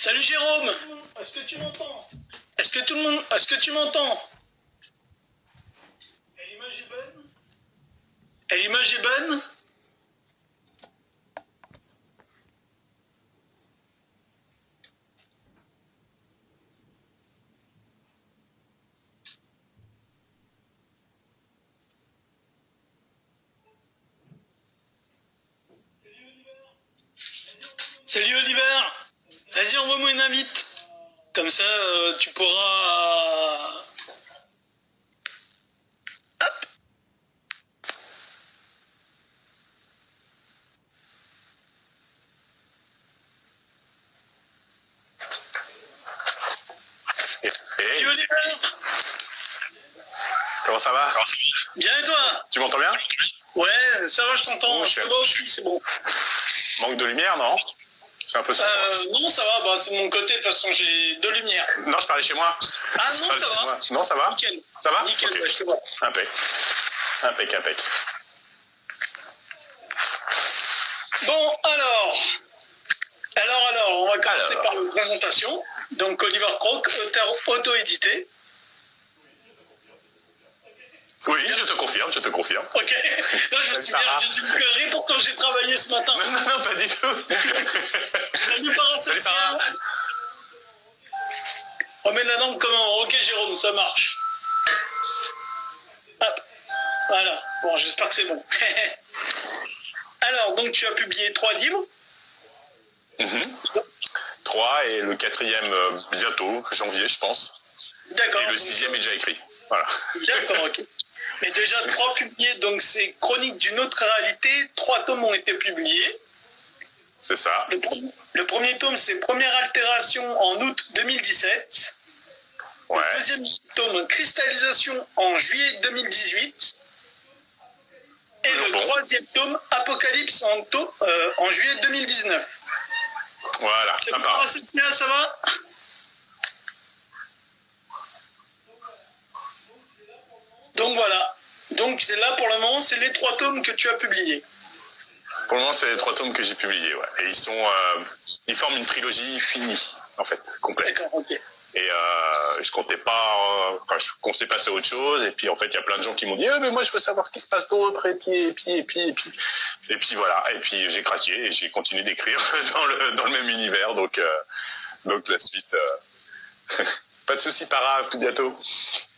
Salut Jérôme. Est-ce que tu m'entends? Est-ce que tu m'entends? Et l'image est bonne? Et l'image est bonne? Salut Oliver. Vas-y, envoie-moi une invite. Comme ça, tu pourras... Hop. Salut Oliver. Comment ça va? Bien et toi? Tu m'entends bien? Ouais, ça va, je t'entends. Oh, Je te vois aussi, c'est bon. Manque de lumière, non? C'est un peu ça. Non, ça va, bah, c'est de mon côté, de toute façon, j'ai deux lumières. Non, je parlais chez moi. Ah non, ça va. Non, ça va? Nickel. Ça va? Nickel, Ok. ouais, je te vois. Impec. Impec, impec. Bon, alors, on va commencer par la présentation. Donc, Oliver Croc, auteur auto-édité. Oui, je te confirme, je te confirme. Ok. Là, je me suis bien, j'ai dit une connerie, pourtant j'ai travaillé ce matin. Non, pas du tout. Salut Paracétien. Salut, Para. Remets la langue comment? Ok, Jérôme, ça marche. Hop. Voilà. Bon, j'espère que c'est bon. Alors, donc, tu as publié 3 livres. 3 et le 4e bientôt, janvier, je pense. D'accord. Et le 6e est déjà écrit. Voilà. D'accord, ok. Mais déjà 3 publiés, donc c'est Chronique d'une autre réalité. 3 tomes ont été publiés. C'est ça. Le premier tome, c'est Première altération en août 2017. Ouais. Le deuxième tome, Cristallisation en juillet 2018. Et Toujours le bon. troisième tome, Apocalypse en juillet 2019. Voilà, C'est sympa. bon, Paracétien, ça va? Donc voilà. Donc c'est là pour le moment, c'est les 3 tomes que tu as publiés. Pour le moment, c'est les 3 tomes que j'ai publiés, ouais. Et ils forment une trilogie finie, en fait, complète. D'accord, ok. Et je comptais passer à autre chose. Et puis en fait, il y a plein de gens qui m'ont dit mais moi je veux savoir ce qui se passe d'autre. Et puis voilà. Et puis j'ai craqué et j'ai continué d'écrire dans le même univers. Donc la suite. Pas de souci, Para, à tout bientôt.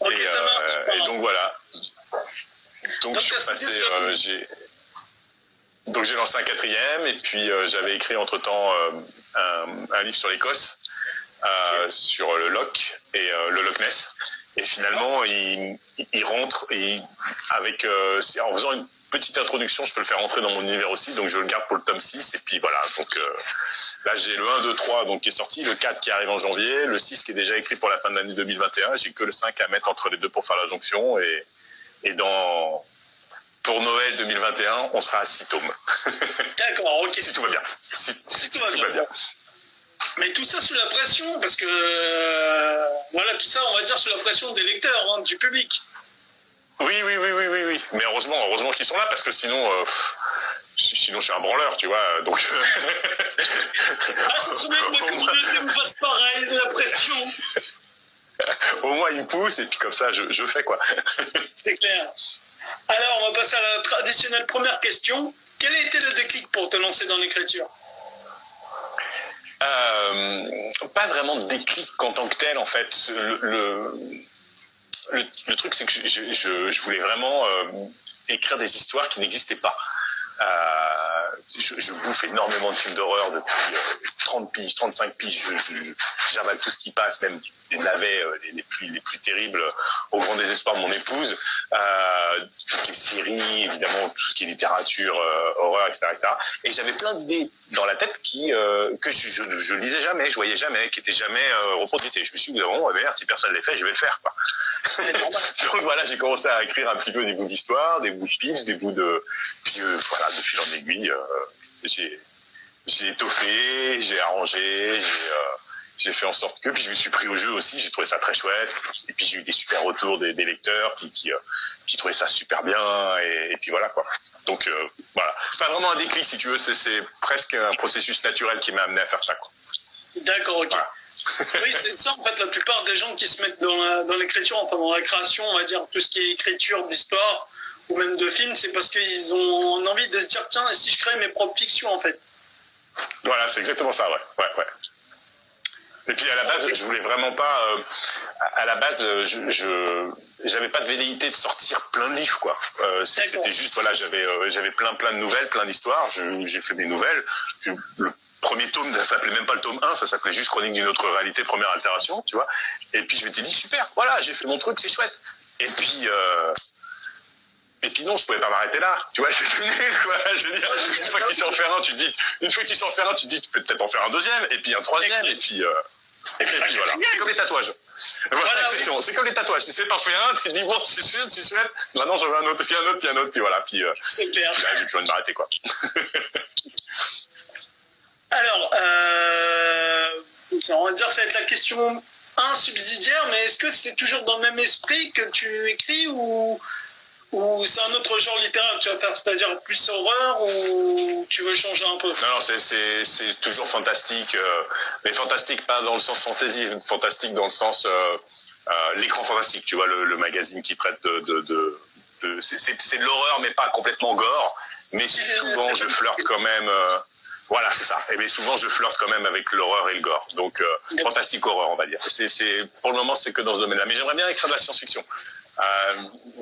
Ok, ça marche. Et donc voilà. Donc je suis passé. Donc j'ai lancé un 4e et puis j'avais écrit entre-temps un livre sur l'Écosse. Sur le Loch et le Loch Ness, et finalement il rentre en faisant une petite introduction, je peux le faire rentrer dans mon univers aussi, donc je le garde pour le tome 6, et puis voilà, donc là j'ai le 1, 2, 3 donc, qui est sorti, le 4 qui arrive en janvier, le 6 qui est déjà écrit pour la fin de l'année 2021, j'ai que le 5 à mettre entre les deux pour faire la jonction, et pour Noël 2021, on sera à 6 tomes. D'accord, ok. Si tout va bien. Si tout va bien. Mais tout ça sous la pression, parce que voilà, tout ça, on va dire sous la pression des lecteurs, hein, du public. Oui. Mais heureusement qu'ils sont là, parce que sinon je suis un branleur, tu vois. Donc. Ça serait bien que ma communauté me fasse pareil, de la pression. Au moins ils me poussent et puis comme ça je fais quoi. C'est clair. Alors, on va passer à la traditionnelle première question. Quel a été le déclic pour te lancer dans l'écriture? Pas vraiment de déclic en tant que tel, en fait. Le truc, c'est que je voulais vraiment écrire des histoires qui n'existaient pas. Je bouffe énormément de films d'horreur depuis 30 piges, 35 piges. J'avale tout ce qui passe, même les navets les plus terribles, au grand désespoir de mon épouse. Tout ce qui est séries, évidemment, tout ce qui est littérature, horreur, etc., etc. Et j'avais plein d'idées dans la tête que je lisais jamais, je voyais jamais, qui n'étaient jamais reproduites. Et je me suis dit, oh merde, si personne ne les fait, je vais le faire, quoi. Donc voilà, j'ai commencé à écrire un petit peu des bouts d'histoire, des bouts de pitch, des bouts de... Puis voilà, de fil en aiguille, j'ai étoffé, j'ai arrangé, j'ai fait en sorte que... Puis je me suis pris au jeu aussi, j'ai trouvé ça très chouette. Et puis j'ai eu des super retours des lecteurs qui trouvaient ça super bien. Et puis voilà, quoi. Donc voilà, c'est pas vraiment un déclic, si tu veux, c'est presque un processus naturel qui m'a amené à faire ça, quoi. D'accord, ok. Voilà. Oui, c'est ça, en fait, la plupart des gens qui se mettent dans l'écriture, enfin dans la création, on va dire, tout ce qui est écriture d'histoire ou même de film, c'est parce qu'ils ont envie de se dire, tiens, et si je crée mes propres fictions, en fait. Voilà, c'est exactement ça, ouais. Et puis à la base, je voulais vraiment pas. À la base, je j'avais pas de velléité de sortir plein de livres, quoi. C'était juste, voilà, j'avais plein de nouvelles, plein d'histoires. J'ai fait mes nouvelles. Le premier tome, ça s'appelait même pas le tome 1, ça s'appelait juste Chronique d'une autre réalité, première altération, tu vois. Et puis je m'étais dit, super, voilà, j'ai fait mon truc, c'est chouette. Et puis non, je pouvais pas m'arrêter là. Tu vois, j'ai fini, quoi. Je veux dire, une fois que tu sais en faire un, tu te dis, tu peux peut-être en faire un deuxième, et puis un troisième, et puis voilà. C'est comme les tatouages. Voilà, exactement. Oui. C'est comme les tatouages. Tu sais, t'en fais un, tu te dis, bon, c'est chouette. Maintenant, j'en veux un autre, puis un autre, puis voilà. Puis, c'est clair. Puis là, j'ai plus envie de m'arrêter, quoi. Alors, on va dire que ça va être la question 1 subsidiaire, mais est-ce que c'est toujours dans le même esprit que tu écris ou c'est un autre genre littéraire que tu vas faire, c'est-à-dire plus horreur ou tu veux changer un peu? Non, c'est toujours fantastique, mais fantastique pas dans le sens fantasy, fantastique dans le sens l'écran fantastique, tu vois, le magazine qui traite c'est de l'horreur, mais pas complètement gore, mais souvent je flirte quand même... voilà, c'est ça. Et bien souvent, je flirte quand même avec l'horreur et le gore. Donc, fantastique horreur, on va dire. Pour le moment, c'est que dans ce domaine-là. Mais j'aimerais bien écrire de la science-fiction.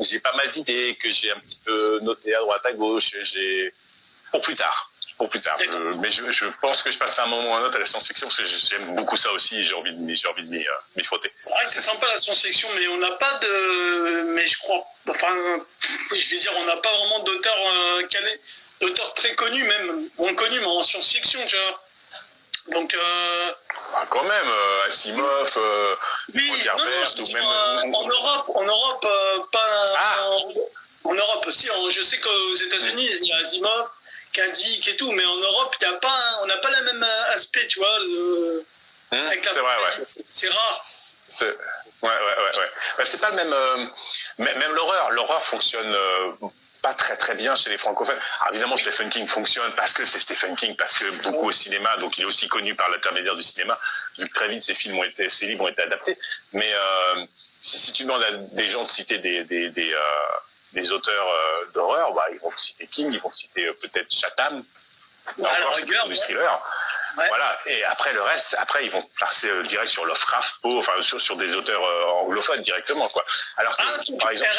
J'ai pas mal d'idées que j'ai un petit peu notées à droite, à gauche. Pour plus tard. Mais je pense que je passerai un moment ou un autre à la science-fiction parce que j'aime beaucoup ça aussi et j'ai envie de m'y frotter. C'est vrai que c'est sympa la science-fiction, mais on n'a pas de... Mais je crois... Enfin, je vais dire, on n'a pas vraiment d'auteur calé. D'auteurs très connus, même moins connus, mais en science-fiction, tu vois. Donc. Quand même, Asimov, oui, Herbert, ou même. En Europe, pas. Ah. En Europe aussi, je sais qu'aux États-Unis, il y a Asimov, Kadik et tout, mais en Europe, il y a pas, on n'a pas le même aspect, tu vois. C'est vrai, ouais. C'est rare. Ouais. C'est pas le même. Même l'horreur. L'horreur fonctionne. Pas très bien chez les francophones. Alors évidemment, Stephen King fonctionne parce que c'est Stephen King, parce que beaucoup au cinéma, donc il est aussi connu par l'intermédiaire du cinéma, vu que très vite ses livres ont été adaptés. Mais si tu demandes à des gens de citer des auteurs d'horreur, bah, ils vont citer King, ils vont citer peut-être Chatham, encore c'est plutôt du thriller. Ouais. Voilà. Et après le reste, ils vont passer direct sur Lovecraft, enfin sur des auteurs anglophones directement, quoi. Alors que par exemple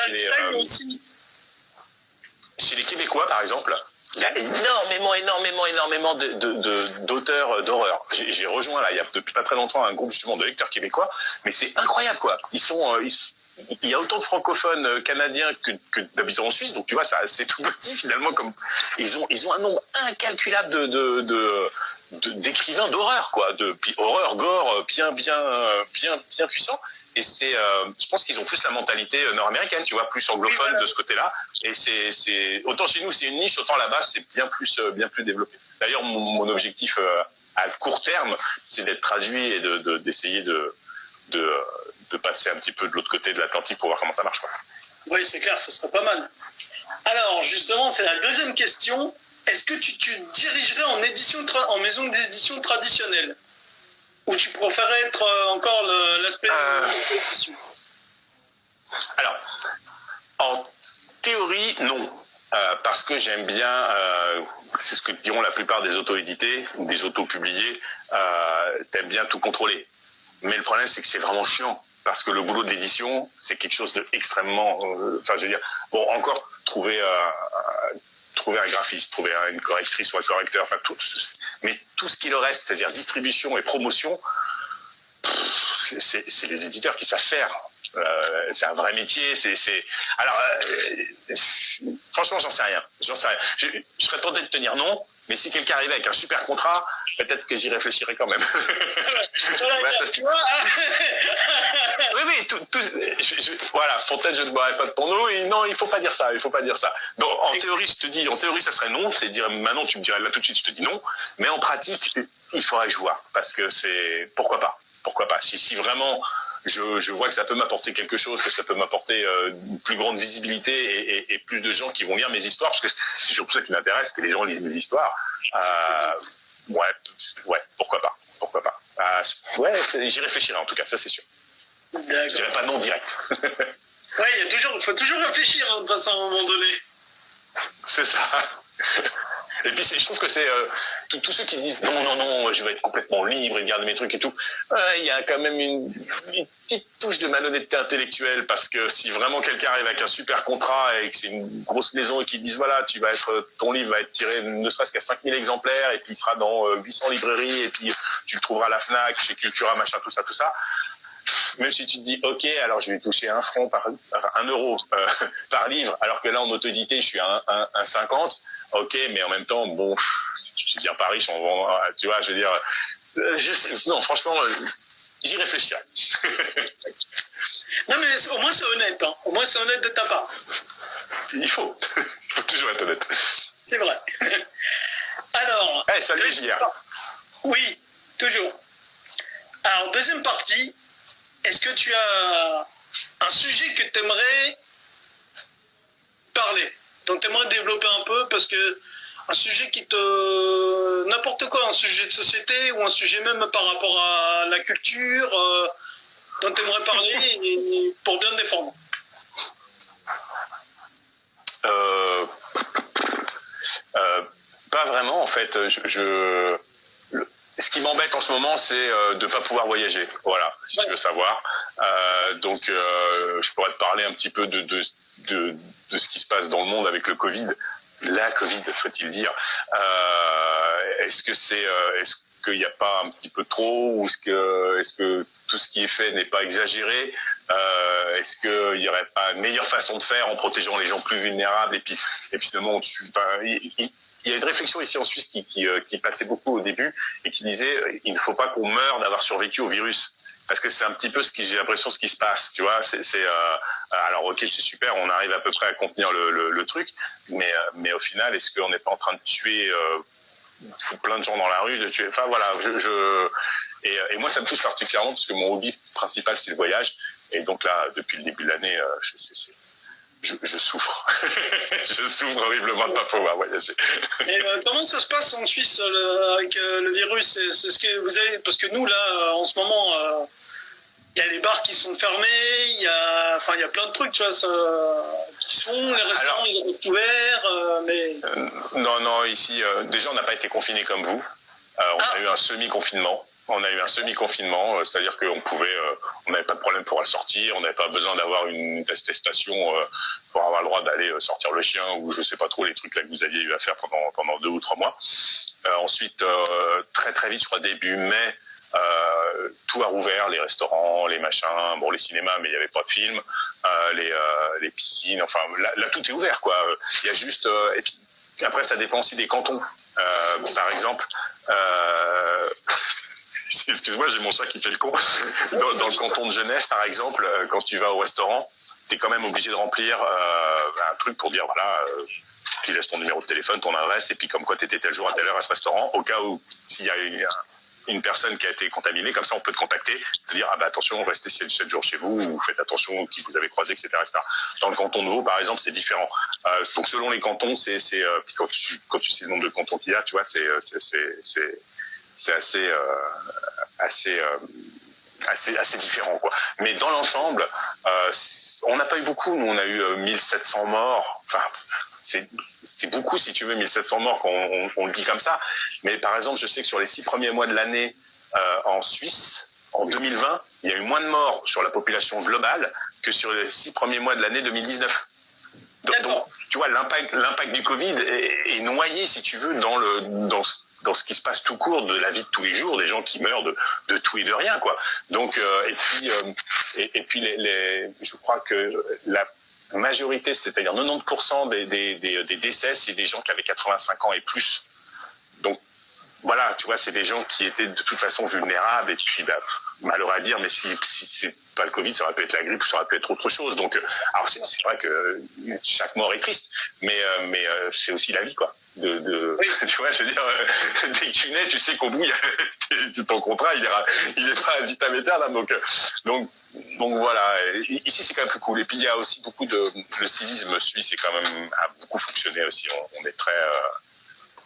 chez les Québécois, par exemple, il y a énormément d'auteurs d'horreur. J'ai rejoint là, il y a depuis pas très longtemps un groupe justement de lecteurs québécois, mais c'est incroyable, quoi. Il y a autant de francophones canadiens que d'habitants en Suisse, donc tu vois, ça c'est tout petit finalement. Comme ils ont un nombre incalculable d'écrivains d'horreur, quoi, puis horreur, gore, bien puissant. Et je pense qu'ils ont plus la mentalité nord-américaine, tu vois, plus anglophone de ce côté-là. Et c'est autant chez nous c'est une niche, autant là-bas c'est bien plus développé. D'ailleurs, mon objectif à court terme, c'est d'être traduit et d'essayer de passer un petit peu de l'autre côté de l'Atlantique pour voir comment ça marche, quoi. Oui, c'est clair, ça serait pas mal. Alors, justement, c'est la deuxième question. Est-ce que tu dirigerais en maison d'édition traditionnelle? Ou tu préférais être encore l'aspect édition? Alors, en théorie, non. Parce que j'aime bien, c'est ce que diront la plupart des auto-édités ou des auto-publiés, t'aimes bien tout contrôler. Mais le problème, c'est que c'est vraiment chiant. Parce que le boulot de l'édition, c'est quelque chose d'extrêmement... Enfin, je veux dire, bon, encore trouver un graphiste, trouver une correctrice ou un correcteur, enfin mais tout ce qui le reste, c'est-à-dire distribution et promotion, c'est les éditeurs qui savent faire. C'est un vrai métier. Alors, franchement, j'en sais rien. Je serais tenté de te dire non, mais si quelqu'un arrivait avec un super contrat, peut-être que j'y réfléchirais quand même. Oui, voilà, Fontaine, je ne boirai pas de ton eau. Et non, il faut pas dire ça. Donc, en théorie, ça serait non. C'est dire, maintenant, tu me dirais là tout de suite, je te dis non. Mais en pratique, il faudrait que je vois, parce que pourquoi pas. Si vraiment je vois que ça peut m'apporter quelque chose, que ça peut m'apporter une plus grande visibilité et plus de gens qui vont lire mes histoires, parce que c'est surtout ça qui m'intéresse, que les gens lisent mes histoires. Ouais, pourquoi pas. Ouais, j'y réfléchirai en tout cas, ça c'est sûr. Je dirais pas non direct. Ouais, il faut toujours réfléchir hein, de toute façon à un moment donné. C'est ça. Et puis je trouve que c'est tous ceux qui disent non, je vais être complètement libre et garder mes trucs et tout. Il y a quand même une petite touche de malhonnêteté intellectuelle parce que si vraiment quelqu'un arrive avec un super contrat et que c'est une grosse maison et qu'ils disent voilà, ton livre va être tiré ne serait-ce qu'à 5000 exemplaires et puis il sera dans 800 librairies et puis tu le trouveras à la Fnac, chez Cultura, machin, tout ça. Même si tu te dis, ok, alors je vais toucher 1 euro par livre, alors que là, en auto-édité, je suis à 1,50, ok, mais en même temps, bon, si tu deviens pas riche, tu vois, je veux dire, non, franchement, j'y réfléchirai. Non, mais au moins c'est honnête, hein. Au moins c'est honnête de ta part. Il faut toujours être honnête. C'est vrai. Alors. Hey, salut, JR. Oui, toujours. Alors, deuxième partie. Est-ce que tu as un sujet que tu aimerais parler, donc tu aimerais développer un peu, parce que un sujet n'importe quoi, un sujet de société ou un sujet même par rapport à la culture dont tu aimerais parler pour bien te défendre? Pas vraiment en fait. Ce qui m'embête en ce moment, c'est de ne pas pouvoir voyager. Voilà, si tu veux savoir. Donc, je pourrais te parler un petit peu de ce qui se passe dans le monde avec le Covid. La Covid, faut-il dire. Est-ce qu'il n'y a pas un petit peu trop, ou est-ce que tout ce qui est fait n'est pas exagéré? Est-ce qu'il n'y aurait pas une meilleure façon de faire en protégeant les gens plus vulnérables et puis finalement, il y a une réflexion ici en Suisse qui passait beaucoup au début et qui disait il ne faut pas qu'on meure d'avoir survécu au virus, parce que c'est un petit peu j'ai l'impression ce qui se passe, tu vois. Alors ok, c'est super, on arrive à peu près à contenir le truc, mais au final, est-ce qu'on n'est pas en train de tuer foutre plein de gens dans la rue, de tuer, enfin voilà, et moi ça me touche particulièrement parce que mon hobby principal c'est le voyage, et donc là depuis le début de l'année je souffre. Je souffre horriblement de ne pas pouvoir voyager. Et comment ça se passe en Suisse avec le virus? C'est ce que vous avez, parce que nous là en ce moment il y a les bars qui sont fermés, il y a plein de trucs, tu vois, qui se font, les restaurants ils restent ouverts, mais non, ici déjà on n'a pas été confinés comme vous. On a eu un semi-confinement. C'est-à-dire qu'on on n'avait pas de problème pour sortir, on n'avait pas besoin d'avoir une attestation pour avoir le droit d'aller sortir le chien ou je sais pas trop les trucs là que vous aviez eu à faire pendant 2 ou 3 mois. Ensuite, très très vite, je crois début mai, tout a rouvert, les restaurants, les machins, bon les cinémas, mais il n'y avait pas de films, les piscines, enfin là tout est ouvert quoi. Il y a juste et puis après ça dépend aussi des cantons. Par exemple. Excuse-moi, j'ai mon chat qui fait le con. Dans le canton de Genève, par exemple, quand tu vas au restaurant, tu es quand même obligé de remplir un truc pour dire, voilà, tu laisses ton numéro de téléphone, ton adresse, et puis comme quoi tu étais tel jour à telle heure à ce restaurant, au cas où, s'il y a une personne qui a été contaminée, comme ça on peut te contacter, te dire, attention, restez 7 jours chez vous, ou faites attention qui vous avez croisé, etc., etc. Dans le canton de Vaud, par exemple, c'est différent. Donc selon les cantons, quand tu sais le nombre de cantons qu'il y a, tu vois, c'est assez différent quoi. Mais dans l'ensemble, on n'a pas eu beaucoup. Nous, on a eu 1700 morts. Enfin, c'est beaucoup si tu veux, 1700 morts quand on le dit comme ça. Mais par exemple, je sais que sur les 6 premiers mois de l'année en Suisse, en 2020, il y a eu moins de morts sur la population globale que sur les 6 premiers mois de l'année 2019. Donc, tu vois, l'impact du Covid est noyé, si tu veux, dans ce qui se passe tout court de la vie de tous les jours, des gens qui meurent de tout et de rien, quoi. Donc, et puis je crois que la majorité, c'est-à-dire 90% des décès, c'est des gens qui avaient 85 ans et plus. Donc, voilà, tu vois, c'est des gens qui étaient de toute façon vulnérables, et puis, malheureux à dire, mais si c'est pas le Covid, ça aurait pu être la grippe, ça aurait pu être autre chose. Donc, alors c'est vrai que chaque mort est triste, mais c'est aussi la vie, quoi. Oui. Tu vois, je veux dire, dès que tu nais, tu sais qu'au bout, ton contrat, il est pas à vitam aeternam. Donc voilà. Ici, c'est quand même plus cool. Et puis, il y a aussi beaucoup le civisme suisse, a beaucoup fonctionné aussi. On est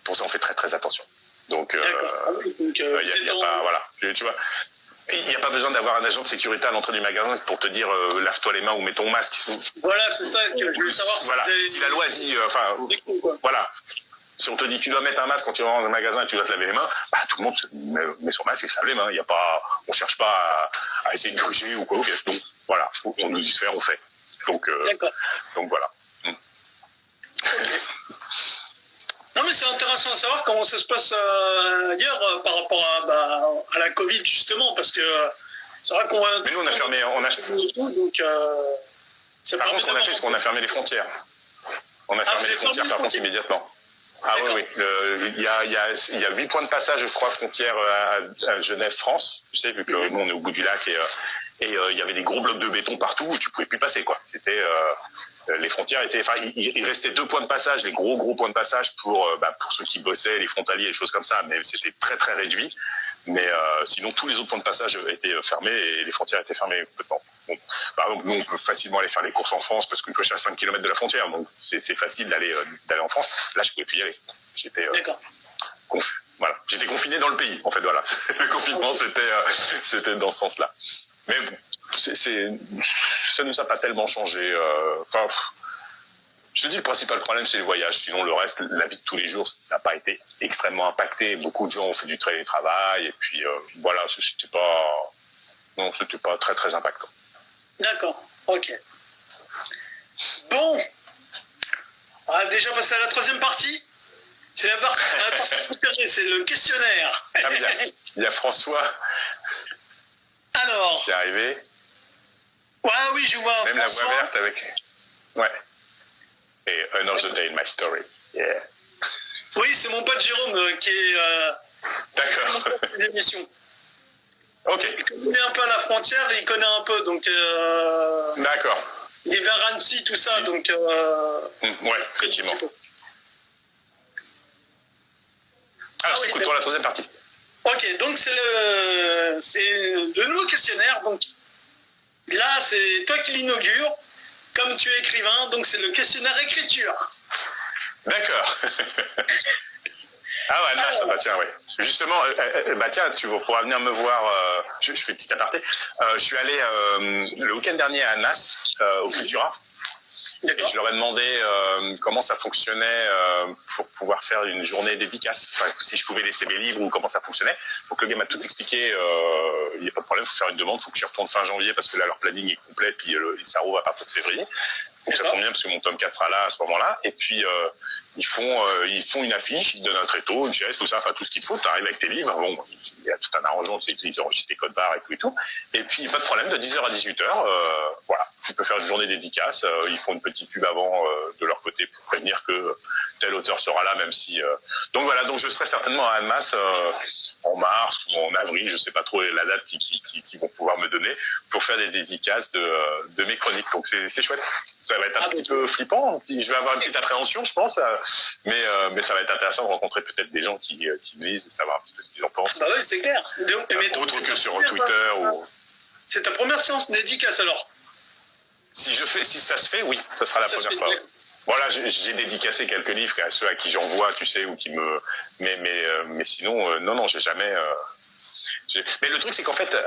pour ça, on fait très très attention. Donc, D'accord. Donc, il y a pas, voilà, tu vois. Il n'y a pas besoin d'avoir un agent de sécurité à l'entrée du magasin pour te dire lave-toi les mains ou mets ton masque. Voilà, c'est ça que je voulais savoir. Voilà. Si la loi dit, voilà, si on te dit tu dois mettre un masque quand tu rentres dans le magasin et tu dois te laver les mains, bah, tout le monde met son masque et se lave les mains. Il y a pas, on cherche pas à essayer de corriger ou quoi. Okay. Donc voilà, on nous dit de faire, on fait. Donc voilà. Okay. Non mais c'est intéressant à savoir comment ça se passe ailleurs par rapport à la Covid justement, parce que c'est vrai qu'on va... Mais nous on a fermé, donc, par contre, ce qu'on a fait, c'est qu'on a fermé les frontières. On a fermé les frontières par contre immédiatement. Ah oui. Il y a 8 points de passage, je crois, frontières à Genève, France. Tu sais, vu que nous on est au bout du lac et il y avait des gros blocs de béton partout où tu pouvais plus passer, quoi. C'était les frontières étaient, enfin, il restait 2 points de passage, les gros points de passage pour ceux qui bossaient, les frontaliers, les choses comme ça, mais c'était très très réduit. Mais sinon, tous les autres points de passage étaient fermés et les frontières étaient fermées complètement. Bon, par exemple, nous, on peut facilement aller faire les courses en France parce qu'une fois, je suis à 5 km de la frontière, donc c'est facile d'aller en France. Là, je pouvais plus y aller. J'étais confus. Voilà, j'étais confiné dans le pays, en fait. Voilà, le confinement, c'était dans ce sens-là. Mais bon, ça nous a pas tellement changé. Je te dis, le principal problème, c'est le voyage. Sinon, le reste, la vie de tous les jours, ça n'a pas été extrêmement impacté. Beaucoup de gens ont fait du télétravail. Et puis, voilà, c'était pas très, très impactant. D'accord, ok. Bon, on va déjà passer à la 3e partie. C'est la partie préférée, c'est le questionnaire. Ah, il y a François. Alors. Qui est arrivé. Ouais, oui, je vois. Même François. la voix verte avec. Ouais. Et Another Day in My Story. Yeah. Oui, c'est mon pote Jérôme qui est. D'accord. Des émissions. Ok. Il connaît un peu à la frontière, il connaît un peu, donc. D'accord. Il est vers Annecy, tout ça, donc. Ouais, effectivement. Alors, c'est pour la 3e partie. Ok, donc c'est le nouveau questionnaire. Donc là, c'est toi qui l'inaugure. Comme tu es écrivain, donc c'est le questionnaire écriture. D'accord. Ah ouais, là, ça va, tiens, ouais. Justement, tiens, tu vas pouvoir venir me voir. Je fais une petite aparté. Je suis allé le week-end dernier à Nas, au Cultura. Et je leur ai demandé comment ça fonctionnait pour pouvoir faire une journée dédicace. Enfin, si je pouvais laisser mes livres ou comment ça fonctionnait. Donc le gars m'a tout expliqué. Il n'y a pas de problème, il faut faire une demande. Il faut que j'y retourne fin janvier parce que là, leur planning est complet. Puis ça rouvre à partir de février. Donc ça tombe bien parce que mon tome 4 sera là à ce moment-là. Et puis ils font une affiche, ils donnent un tréteau, une chaise, tout ça, enfin tout ce qu'il te faut. Tu arrives avec tes livres. Bon, il y a tout un arrangement, tu sais, ils enregistrent tes codes barres et tout. Et puis pas de problème, de 10h à 18h, voilà. Tu peux faire une journée dédicace. Ils font une petite pub avant de leur côté pour prévenir que tel auteur sera là, même si. Donc voilà, donc je serai certainement à Annemasse en mars ou en avril, je sais pas trop la date qui vont pouvoir me donner pour faire des dédicaces de mes chroniques. Donc c'est chouette. Ça va être un petit peu flippant. Je vais avoir une petite appréhension, je pense, mais ça va être intéressant de rencontrer peut-être des gens qui me lisent et de savoir un petit peu ce qu'ils en pensent. Bah oui, c'est clair. Autre que sur Twitter ou. C'est ta première séance dédicace alors. Si ça se fait, oui, ça sera la première fois. Voilà, j'ai dédicacé quelques livres à ceux à qui j'envoie, tu sais, ou qui me. Mais sinon, non, j'ai jamais. Mais le truc, c'est qu'en fait,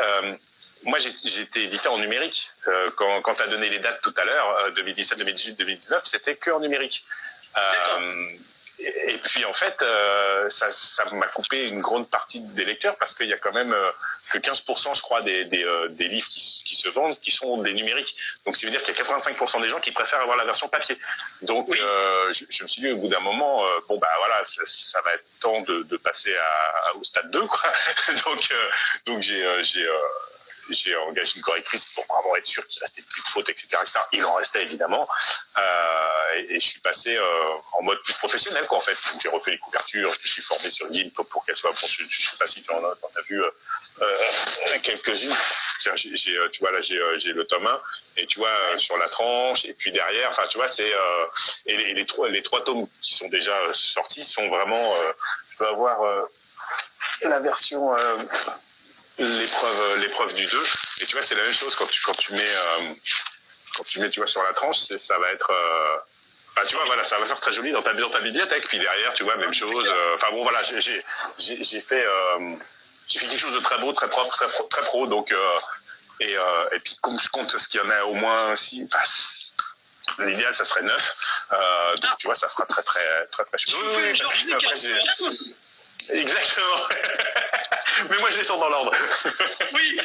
moi, j'ai été édité en numérique. Quand tu as donné les dates tout à l'heure, 2017, 2018, 2019, c'était que en numérique. Et puis en fait, ça m'a coupé une grande partie des lecteurs parce qu'il y a quand même que 15%, je crois, des livres qui se vendent qui sont des numériques. Donc ça veut dire qu'il y a 85% des gens qui préfèrent avoir la version papier. Donc oui. Je me suis dit au bout d'un moment, bon bah voilà, ça va être temps de passer au stade 2, quoi. Donc j'ai engagé une correctrice pour vraiment être sûr qu'il restait plus de fautes, etc., etc. Il en restait évidemment. Et je suis passé en mode plus professionnel, quoi, en fait. Donc, j'ai refait les couvertures, je me suis formé sur LinkedIn pour qu'elles soient. Bon, je sais pas si tu en as vu quelques-unes. Tu vois, là, j'ai le tome 1, et tu vois, sur la tranche, et puis derrière, enfin, tu vois, c'est. Et les trois tomes qui sont déjà sortis sont vraiment. Je peux avoir la version. L'épreuve du 2, et tu vois, c'est la même chose quand tu mets tu vois, sur la tranche, ça va être Enfin, tu vois, voilà, ça va faire très joli dans ta bibliothèque. Puis derrière, tu vois, même chose. Enfin bon, voilà, j'ai fait quelque chose de très beau, très propre, très pro. Donc, et puis comme je compte ce qu'il y en a au moins 6, l'idéal, ça serait 9. Donc, tu vois, ça sera très chouette. Oui, parce que après, exactement. Mais moi, je les sors dans l'ordre. Oui.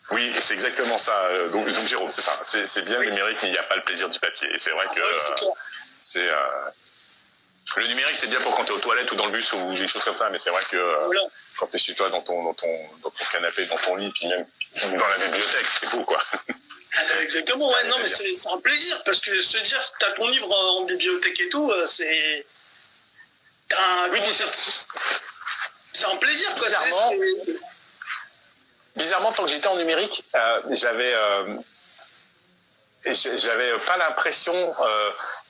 Oui, c'est exactement ça. Donc Jérôme, c'est ça. C'est bien le numérique, mais il n'y a pas le plaisir du papier. Et c'est vrai que c'est le numérique, c'est bien pour quand tu es aux toilettes ou dans le bus ou des choses comme ça. Mais c'est vrai que quand tu es chez toi, dans ton canapé, dans ton lit, puis même dans la bibliothèque, c'est beau, quoi. Exactement, ouais. Non, mais c'est un plaisir parce que se dire que tu as ton livre en bibliothèque et tout, c'est. Oui, c'est un plaisir, quoi. Bizarrement, tant que j'étais en numérique, j'avais pas l'impression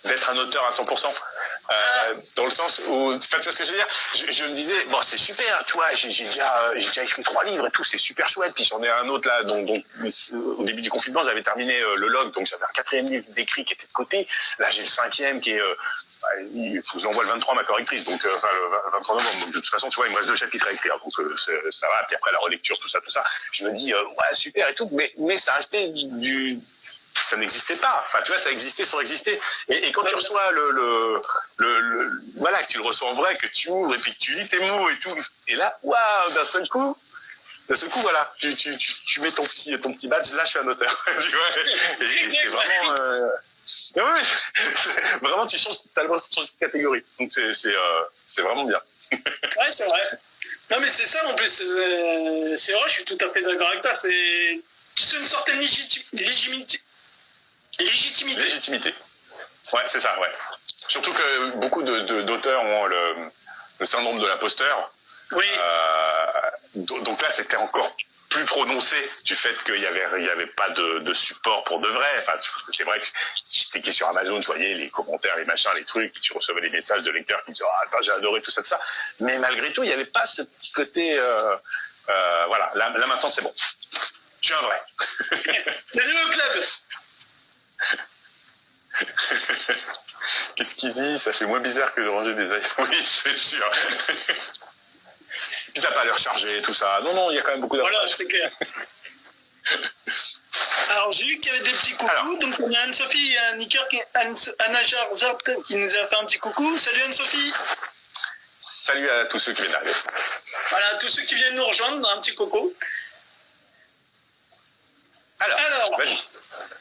d'être un auteur à 100%. Dans le sens où, tu vois ce que je veux dire, je me disais, bon, c'est super, tu vois, j'ai déjà écrit 3 livres et tout, c'est super chouette. Puis j'en ai un autre là, donc au début du confinement, j'avais terminé le log, donc j'avais un 4e livre d'écrit qui était de côté. Là, j'ai le 5e qui est, il faut que j'envoie le 23 à ma correctrice, donc enfin le 23 novembre. Donc de toute façon, tu vois, il me reste 2 chapitres à écrire, donc ça va. Puis après la relecture, tout ça, je me dis, ouais, super et tout, mais ça restait ça n'existait pas. Enfin, tu vois, ça existait sans exister. Et quand tu reçois voilà, que tu le reçois en vrai, que tu ouvres et puis que tu lis tes mots et tout, et là, waouh, d'un seul coup, voilà, tu mets ton petit badge. Là, je suis un auteur. Tu vois, et c'est vraiment, oui, vraiment, tu changes totalement de catégorie. Donc c'est vraiment bien. Ouais, c'est vrai. Non, mais c'est ça en plus. C'est vrai, je suis tout à fait d'accord avec toi. C'est une certaine légitimité. Ouais, c'est ça, ouais. Surtout que beaucoup d'auteurs ont le syndrome de l'imposteur. Oui. Donc là, c'était encore plus prononcé du fait qu'il y avait pas de support pour de vrai. Enfin, c'est vrai que si je cliquais sur Amazon, je voyais les commentaires, les machins, les trucs, tu recevais des messages de lecteurs qui me disaient « Ah, j'ai adoré tout ça. » Mais malgré tout, il n'y avait pas ce petit côté... voilà, là maintenant, c'est bon. Je suis un vrai. Bienvenue au club. Qu'est-ce qu'il dit? Ça fait moins bizarre que de ranger des iPhones. Oui, c'est sûr. Puis t'as pas à les recharger, tout ça. Non, il y a quand même beaucoup d'avantages. Voilà, c'est clair. Alors, j'ai vu qu'il y avait des petits coucous. Donc, on a Anne-Sophie et Anna Jarzab qui nous a fait un petit coucou. Salut Anne-Sophie. Salut à tous ceux qui viennent d'arriver. Voilà, tous ceux qui viennent nous rejoindre, un petit coucou. Alors vas-y.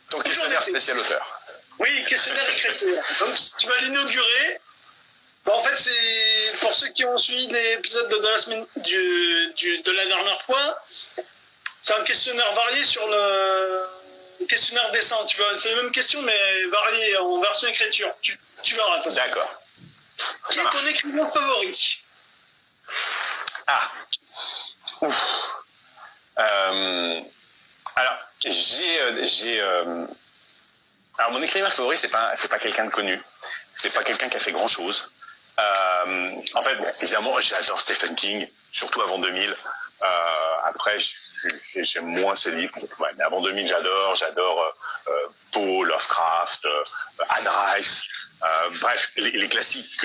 Ton questionnaire spécial auteur. Oui, questionnaire écriture. Donc, tu vas l'inaugurer. Bon, en fait, c'est pour ceux qui ont suivi l'épisode de la semaine de la dernière fois. C'est un questionnaire varié sur le questionnaire dessin. Tu vois, c'est les mêmes questions, mais variées en version écriture. Tu verras. D'accord. Qui est ton écrivain favori? Ah. Ouf. Alors, alors mon écrivain favori, c'est pas quelqu'un de connu, c'est pas quelqu'un qui a fait grand chose. En fait, bon, évidemment, j'adore Stephen King, surtout avant 2000. Après, j'aime moins ses livres. Ouais, mais avant 2000, j'adore Poe, Lovecraft, Anne Rice. Bref, les classiques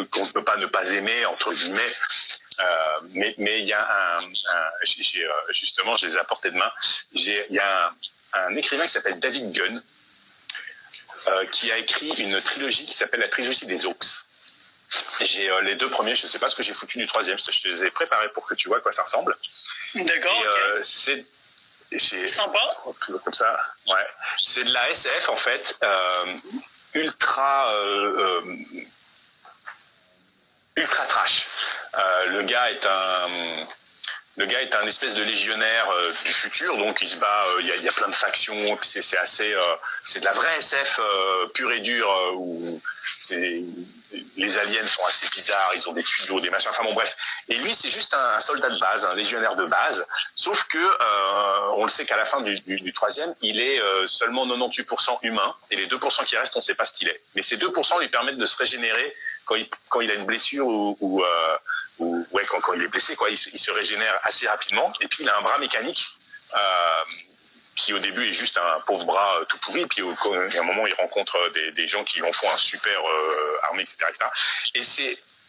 qu'on ne peut pas ne pas aimer, entre guillemets. Mais il y a justement, je les ai à portée de main. Il y a un écrivain qui s'appelle David Gunn, qui a écrit une trilogie qui s'appelle la trilogie des Oaks. J'ai les 2 premiers, je ne sais pas ce que j'ai foutu du 3e, je te les ai préparés pour que tu vois à quoi ça ressemble. D'accord. Et c'est sympa. Comme ça, ouais. C'est de la SF en fait, ultra trash. Le gars est un espèce de légionnaire du futur, donc il se bat, il y a plein de factions, puis c'est assez, c'est de la vraie SF pure et dure, où les aliens sont assez bizarres, ils ont des tuyaux, des machins, enfin bon bref. Et lui c'est juste un soldat de base, un légionnaire de base, sauf que on le sait qu'à la fin du 3e, il est seulement 98% humain, et les 2% qui restent, on ne sait pas ce qu'il est. Mais ces 2% lui permettent de se régénérer quand il a une blessure ou quand il est blessé, quoi, il se régénère assez rapidement. Et puis il a un bras mécanique qui au début est juste un pauvre bras tout pourri, puis à un moment il rencontre des gens qui en font un super armée, etc., etc. Et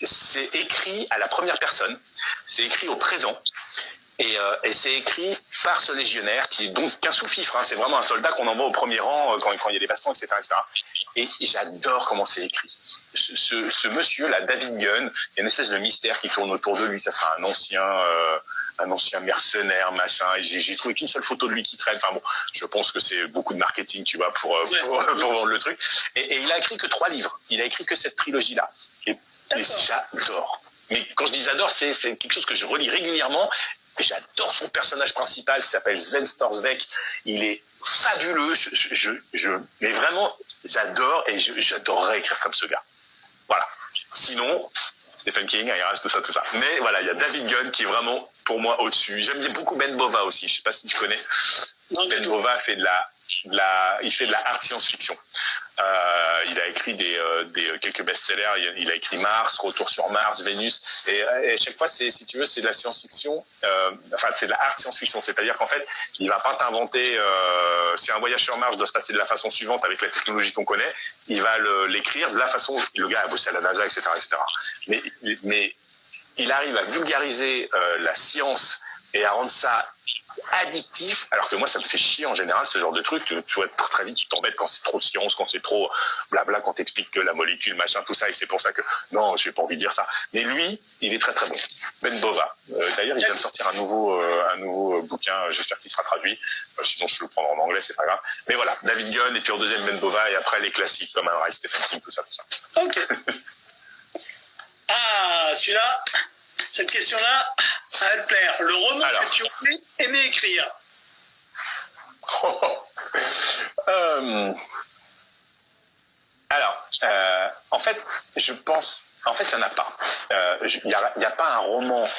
c'est écrit à la première personne, c'est écrit au présent. Et c'est écrit par ce légionnaire qui est donc qu'un sous-fifre, hein, c'est vraiment un soldat qu'on envoie au premier rang quand il y a des bastons, etc., etc. Et j'adore comment c'est écrit. Ce monsieur, là, David Gunn, il y a une espèce de mystère qui tourne autour de lui. Ça sera un ancien mercenaire, machin. Et j'ai trouvé qu'une seule photo de lui qui traîne. Enfin bon, je pense que c'est beaucoup de marketing, tu vois, pour vendre le truc. Et il a écrit que 3 livres. Il a écrit que cette trilogie-là. Et j'adore. Mais quand je dis j'adore, c'est quelque chose que je relis régulièrement. J'adore son personnage principal qui s'appelle Sven Storsvek. Il est fabuleux. Mais vraiment, j'adore et j'adorerais écrire comme ce gars. Voilà. Sinon, Stephen King, IRS, tout ça. Mais voilà, il y a David Gunn qui est vraiment, pour moi, au-dessus. J'aime bien beaucoup Ben Bova aussi. Je sais pas si tu connais. Ben Bova fait de la art science-fiction. Il a écrit quelques best-sellers. Il a écrit Mars, Retour sur Mars, Vénus. Et à chaque fois, si tu veux, c'est de la science-fiction. C'est de la art science-fiction. C'est-à-dire qu'en fait, il va pas t'inventer. Si un voyage sur Mars doit se passer de la façon suivante avec la technologie qu'on connaît, il va l'écrire de la façon. Le gars a bossé à la NASA, etc., etc. Mais il arrive à vulgariser la science et à rendre ça addictif, alors que moi ça me fait chier en général ce genre de truc. Tu vois, très vite tu t'embêtes quand c'est trop science, quand c'est trop blabla, quand t'expliques que la molécule, machin, tout ça, et c'est pour ça que non, j'ai pas envie de dire ça. Mais lui, il est très très bon. Ben Bova. D'ailleurs, il vient de sortir un nouveau bouquin, j'espère qu'il sera traduit. Sinon je le prendrai en anglais, c'est pas grave. Mais voilà, David Gunn, et puis en deuxième Ben Bova, et après les classiques comme Anne Rice, Stephen King, tout ça. Ok. Ah, celui-là, cette question-là, elle va te plaire. Le roman que tu aurais aimé écrire. Alors, en fait, je pense... En fait, il n'y en a pas. Il n'y a pas un roman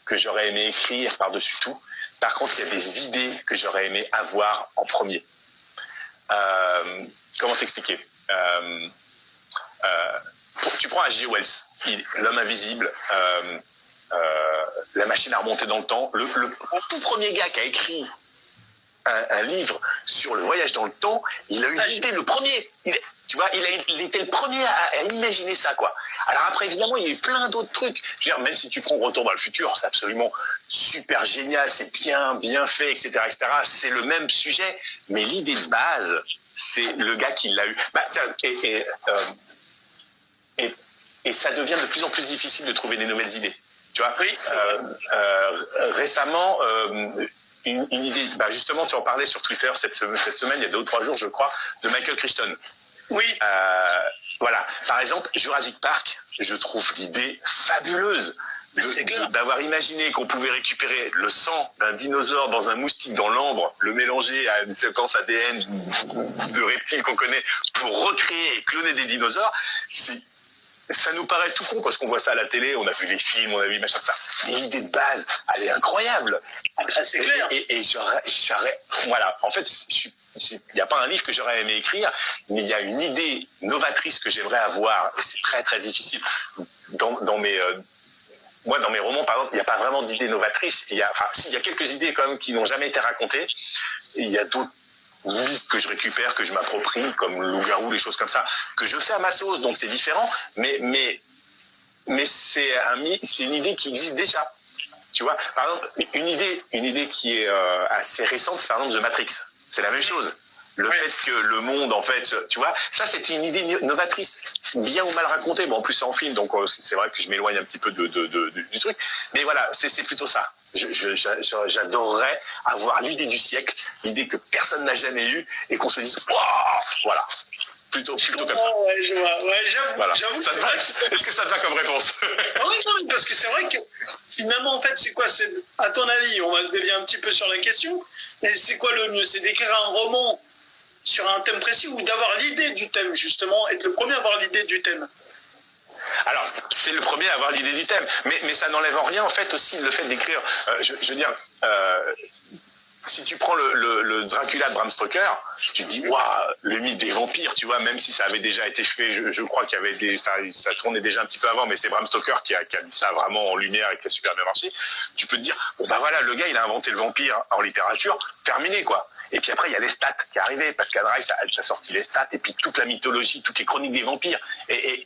que j'aurais aimé écrire par-dessus tout. Par contre, il y a des idées que j'aurais aimé avoir en premier. Comment t'expliquer tu prends H.G. Wells, L'homme invisible, La machine à remonter dans le temps. Le tout premier gars qui a écrit un livre sur le voyage dans le temps, il a eu l'idée, le premier. Tu vois, il était le premier à imaginer ça, quoi. Alors après, évidemment, il y a eu plein d'autres trucs. Je veux dire, même si tu prends Retour vers le futur, c'est absolument super génial, c'est bien fait, etc., etc. C'est le même sujet, mais l'idée de base, c'est le gars qui l'a eu. Bah, tiens, et ça devient de plus en plus difficile de trouver des nouvelles idées. Tu vois, oui, récemment, une idée, bah justement, tu en parlais sur Twitter cette semaine, il y a 2 ou 3 jours, je crois, de Michael Crichton. Oui. Voilà. Par exemple, Jurassic Park, je trouve l'idée fabuleuse d'avoir imaginé qu'on pouvait récupérer le sang d'un dinosaure dans un moustique dans l'ambre, le mélanger à une séquence ADN de reptiles qu'on connaît pour recréer et cloner des dinosaures. Ça nous paraît tout con parce qu'on voit ça à la télé, on a vu les films, on a vu machin de ça. Mais l'idée de base, elle est incroyable. C'est clair. Et j'aurais, voilà. En fait, il n'y a pas un livre que j'aurais aimé écrire, mais il y a une idée novatrice que j'aimerais avoir, et c'est très très difficile. Dans mes romans, par exemple, il n'y a pas vraiment d'idée novatrice. Il y a quelques idées quand même qui n'ont jamais été racontées. Et il y a d'autres mythes que je récupère, que je m'approprie, comme le loup-garou, les choses comme ça, que je fais à ma sauce, donc c'est différent, mais c'est une idée qui existe déjà. Tu vois, par exemple, une idée qui est assez récente, c'est par exemple The Matrix. C'est la même chose. Le fait que le monde, en fait, tu vois, ça c'était une idée novatrice, bien ou mal racontée. Bon, en plus c'est en film, donc c'est vrai que je m'éloigne un petit peu du truc. Mais voilà, c'est plutôt ça. J'adorerais avoir l'idée du siècle, l'idée que personne n'a jamais eue, et qu'on se dise, waouh, voilà. Plutôt comme ça. Ouais, je vois. Ouais, voilà. j'avoue. Est-ce que ça te va comme réponse? Non, parce que c'est vrai que finalement, en fait, c'est quoi? C'est, à ton avis, on va dévier un petit peu sur la question, mais c'est quoi le mieux? C'est d'écrire un roman sur un thème précis ou d'avoir l'idée du thème, justement, être le premier à avoir l'idée du thème? Alors, c'est le premier à avoir l'idée du thème, mais ça n'enlève en rien, en fait, aussi le fait d'écrire. Je veux dire, si tu prends le Dracula de Bram Stoker, tu te dis, waouh, le mythe des vampires, tu vois, même si ça avait déjà été fait, je crois qu'il y avait ça tournait déjà un petit peu avant, mais c'est Bram Stoker qui a mis ça vraiment en lumière et qui a super bien marché. Tu peux te dire, bon bah voilà, le gars, il a inventé le vampire en littérature, terminé quoi. Et puis après, il y a les stats qui arrivaient. Pascal Drive a sorti les stats, et puis toute la mythologie, toutes les chroniques des vampires. Et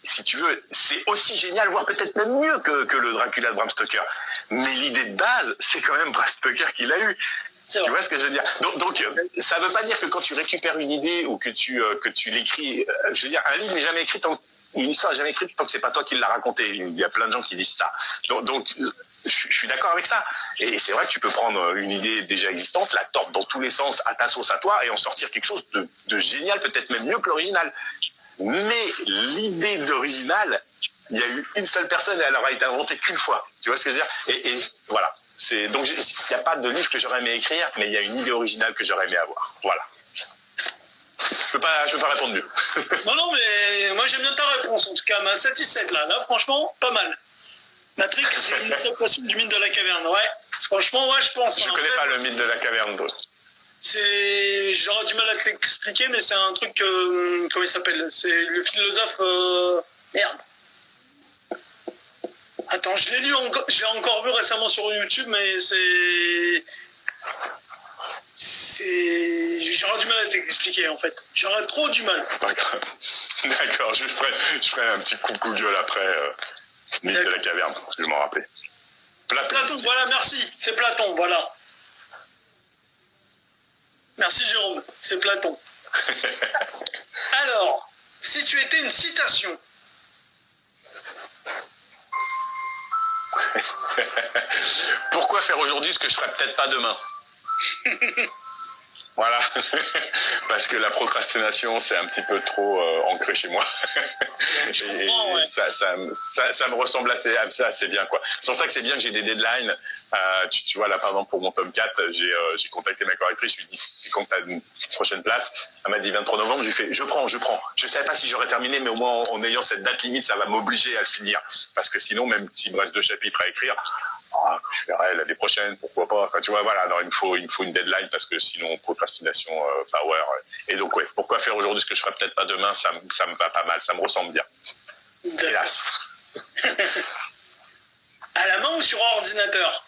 si tu veux, c'est aussi génial, voire peut-être même mieux que le Dracula de Bram Stoker. Mais l'idée de base, c'est quand même Bram Stoker qui l'a eu. Tu vois ce que je veux dire? Donc, ça ne veut pas dire que quand tu récupères une idée ou que tu l'écris, je veux dire, un livre n'est jamais écrit une histoire n'est jamais écrite tant que c'est pas toi qui l'as raconté. Il y a plein de gens qui disent ça. Donc je suis d'accord avec ça. Et c'est vrai que tu peux prendre une idée déjà existante, la tordre dans tous les sens à ta sauce à toi et en sortir quelque chose de génial, peut-être même mieux que l'original. Mais l'idée d'original, il y a eu une seule personne et elle aura été inventée qu'une fois. Tu vois ce que je veux dire? Et voilà. Donc il n'y a pas de livre que j'aurais aimé écrire, mais il y a une idée originale que j'aurais aimé avoir. Voilà. Je peux pas répondre mieux. Non, mais moi j'aime bien ta réponse en tout cas, m'a satisfaite là. Là, franchement, pas mal. Matrix, c'est une adaptation du mythe de la caverne. Ouais, franchement, ouais, je pense. Je connais pas le mythe de la caverne. J'aurais du mal à te l'expliquer, mais c'est un truc. Comment il s'appelle? C'est le philosophe. Merde. Attends, je l'ai lu, j'ai encore vu récemment sur YouTube, mais j'aurais du mal à t'expliquer en fait. J'aurais trop du mal. Pas grave. D'accord, je ferai un petit coup de Google après mythe de la caverne, je m'en rappelais. Platon, voilà, merci. C'est Platon, voilà. Merci Jérôme, c'est Platon. Alors, si tu étais une citation. Pourquoi faire aujourd'hui ce que je ferais peut-être pas demain? Voilà, parce que la procrastination, c'est un petit peu trop ancré chez moi. Et ouais. ça me ressemble assez bien, quoi. C'est pour ça que c'est bien que j'ai des deadlines. Tu vois, là, par exemple, pour mon tome 4, j'ai contacté ma correctrice, je lui ai dit, c'est quand tu as une prochaine place? Elle m'a dit 23 novembre, je lui ai fait, je prends. Je savais pas si j'aurais terminé, mais au moins, en ayant cette date limite, ça va m'obliger à le finir. Parce que sinon, même s'il me reste 2 chapitres à écrire, je verrai l'année prochaine, pourquoi pas. Enfin, tu vois, voilà. Alors, il me faut une deadline parce que sinon, procrastination, power. Et donc, ouais, pourquoi faire aujourd'hui ce que je ferai peut-être pas demain? Ça me va pas mal, ça me ressemble bien. Hélas. À la main ou sur ordinateur?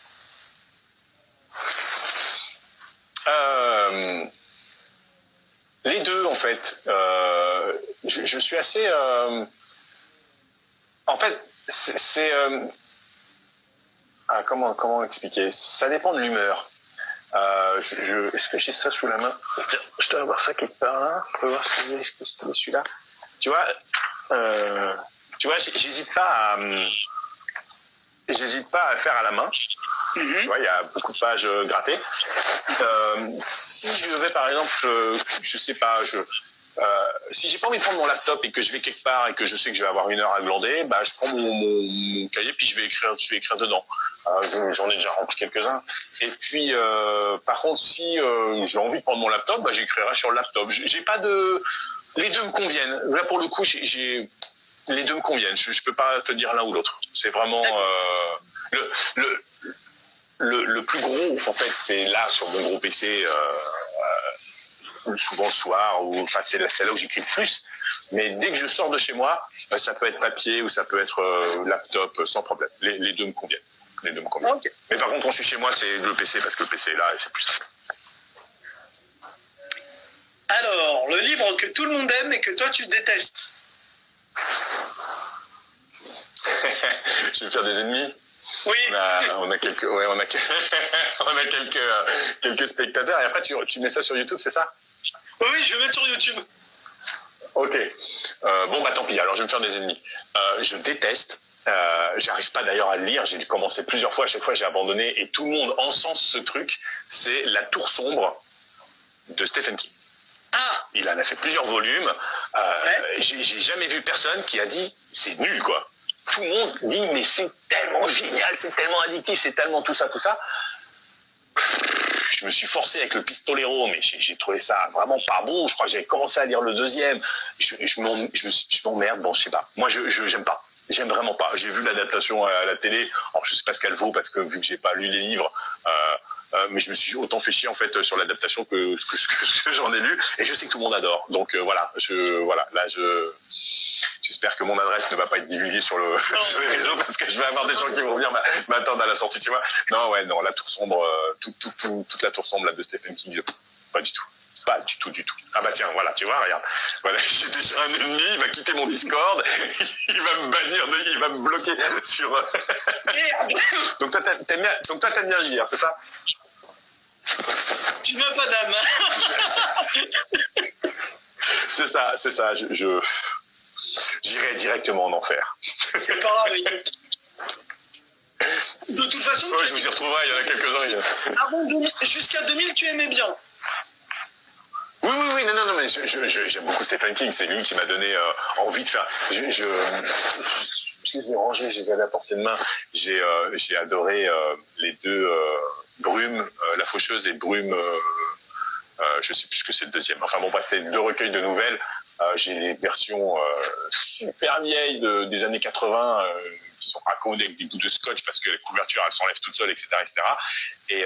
Les deux, en fait. Je suis assez... En fait, c'est comment expliquer? Ça dépend de l'humeur. Est-ce que j'ai ça sous la main? Je dois avoir ça quelque part là. On peut voir si c'est celui-là. Tu vois, j'hésite pas à faire à la main. Mm-hmm. Tu vois, il y a beaucoup de pages grattées. Si je vais, par exemple, je sais pas, si j'ai pas envie de prendre mon laptop et que je vais quelque part et que je sais que je vais avoir 1 heure à glander, bah je prends mon cahier puis je vais écrire dedans. J'en ai déjà rempli quelques-uns. Et puis, par contre, si j'ai envie de prendre mon laptop, bah j'écrirai sur le laptop. J'ai pas de, les deux me conviennent. Là, pour le coup, les deux me conviennent. Je peux pas te dire l'un ou l'autre. C'est vraiment le plus gros, en fait, c'est là sur mon gros PC. Souvent le soir, enfin c'est là où j'écris le plus. Mais dès que je sors de chez moi, ça peut être papier ou ça peut être laptop, sans problème. Les deux me conviennent. Okay. Mais par contre, quand je suis chez moi, c'est le PC parce que le PC est là et c'est plus simple. Alors, le livre que tout le monde aime et que toi tu détestes. Je vais me faire des ennemis. Oui. On a quelques spectateurs et après tu mets ça sur YouTube, c'est ça? Oui, je vais mettre sur YouTube. Ok. Bon, bah tant pis, alors je vais me faire des ennemis. Je déteste. J'arrive pas d'ailleurs à le lire. J'ai dû commencer plusieurs fois. À chaque fois, j'ai abandonné. Et tout le monde encense ce truc. C'est La Tour Sombre de Stephen King. Ah. Il en a fait plusieurs volumes. J'ai jamais vu personne qui a dit c'est nul, quoi. Tout le monde dit mais c'est tellement génial, c'est tellement addictif, c'est tellement tout ça. Je me suis forcé avec le Pistolero, mais j'ai trouvé ça vraiment pas bon. Je crois que j'avais commencé à lire le deuxième. Je m'emmerde, bon, je sais pas. Moi, j'aime pas. J'aime vraiment pas. J'ai vu l'adaptation à la télé. Alors, je sais pas ce qu'elle vaut parce que vu que j'ai pas lu les livres, mais je me suis autant fait chier en fait sur l'adaptation que ce que j'en ai lu, et je sais que tout le monde adore. Donc voilà, j'espère que mon adresse ne va pas être divulguée sur sur les réseaux, parce que je vais avoir des gens qui vont venir m'attendre à la sortie, tu vois. Non, la Tour sombre, toute la Tour sombre là, de Stephen King, pas du tout. Pas du tout. Ah bah tiens, voilà, tu vois, regarde. Voilà, j'ai déjà un ennemi, il va quitter mon Discord, il va me bannir, il va me bloquer sur... Merde. Donc toi, t'aimes bien JR, c'est ça? Tu n'as pas d'âme. C'est ça, j'irai directement en enfer. C'est pas grave. De toute façon, je vous y retrouverai, il y en a quelques-uns. Jusqu'à 2000, tu aimais bien. Oui, non, mais j'aime beaucoup Stephen King, c'est lui qui m'a donné envie de faire... Je les ai rangés, je les avais à portée de main. J'ai adoré les deux Brume, La Faucheuse et Brume, je sais plus ce que c'est le deuxième. Enfin bon, c'est deux recueils de nouvelles. J'ai les versions super vieilles des années 80 qui sont raccommodées avec des bouts de scotch parce que la couverture elle s'enlève toute seule, etc. Et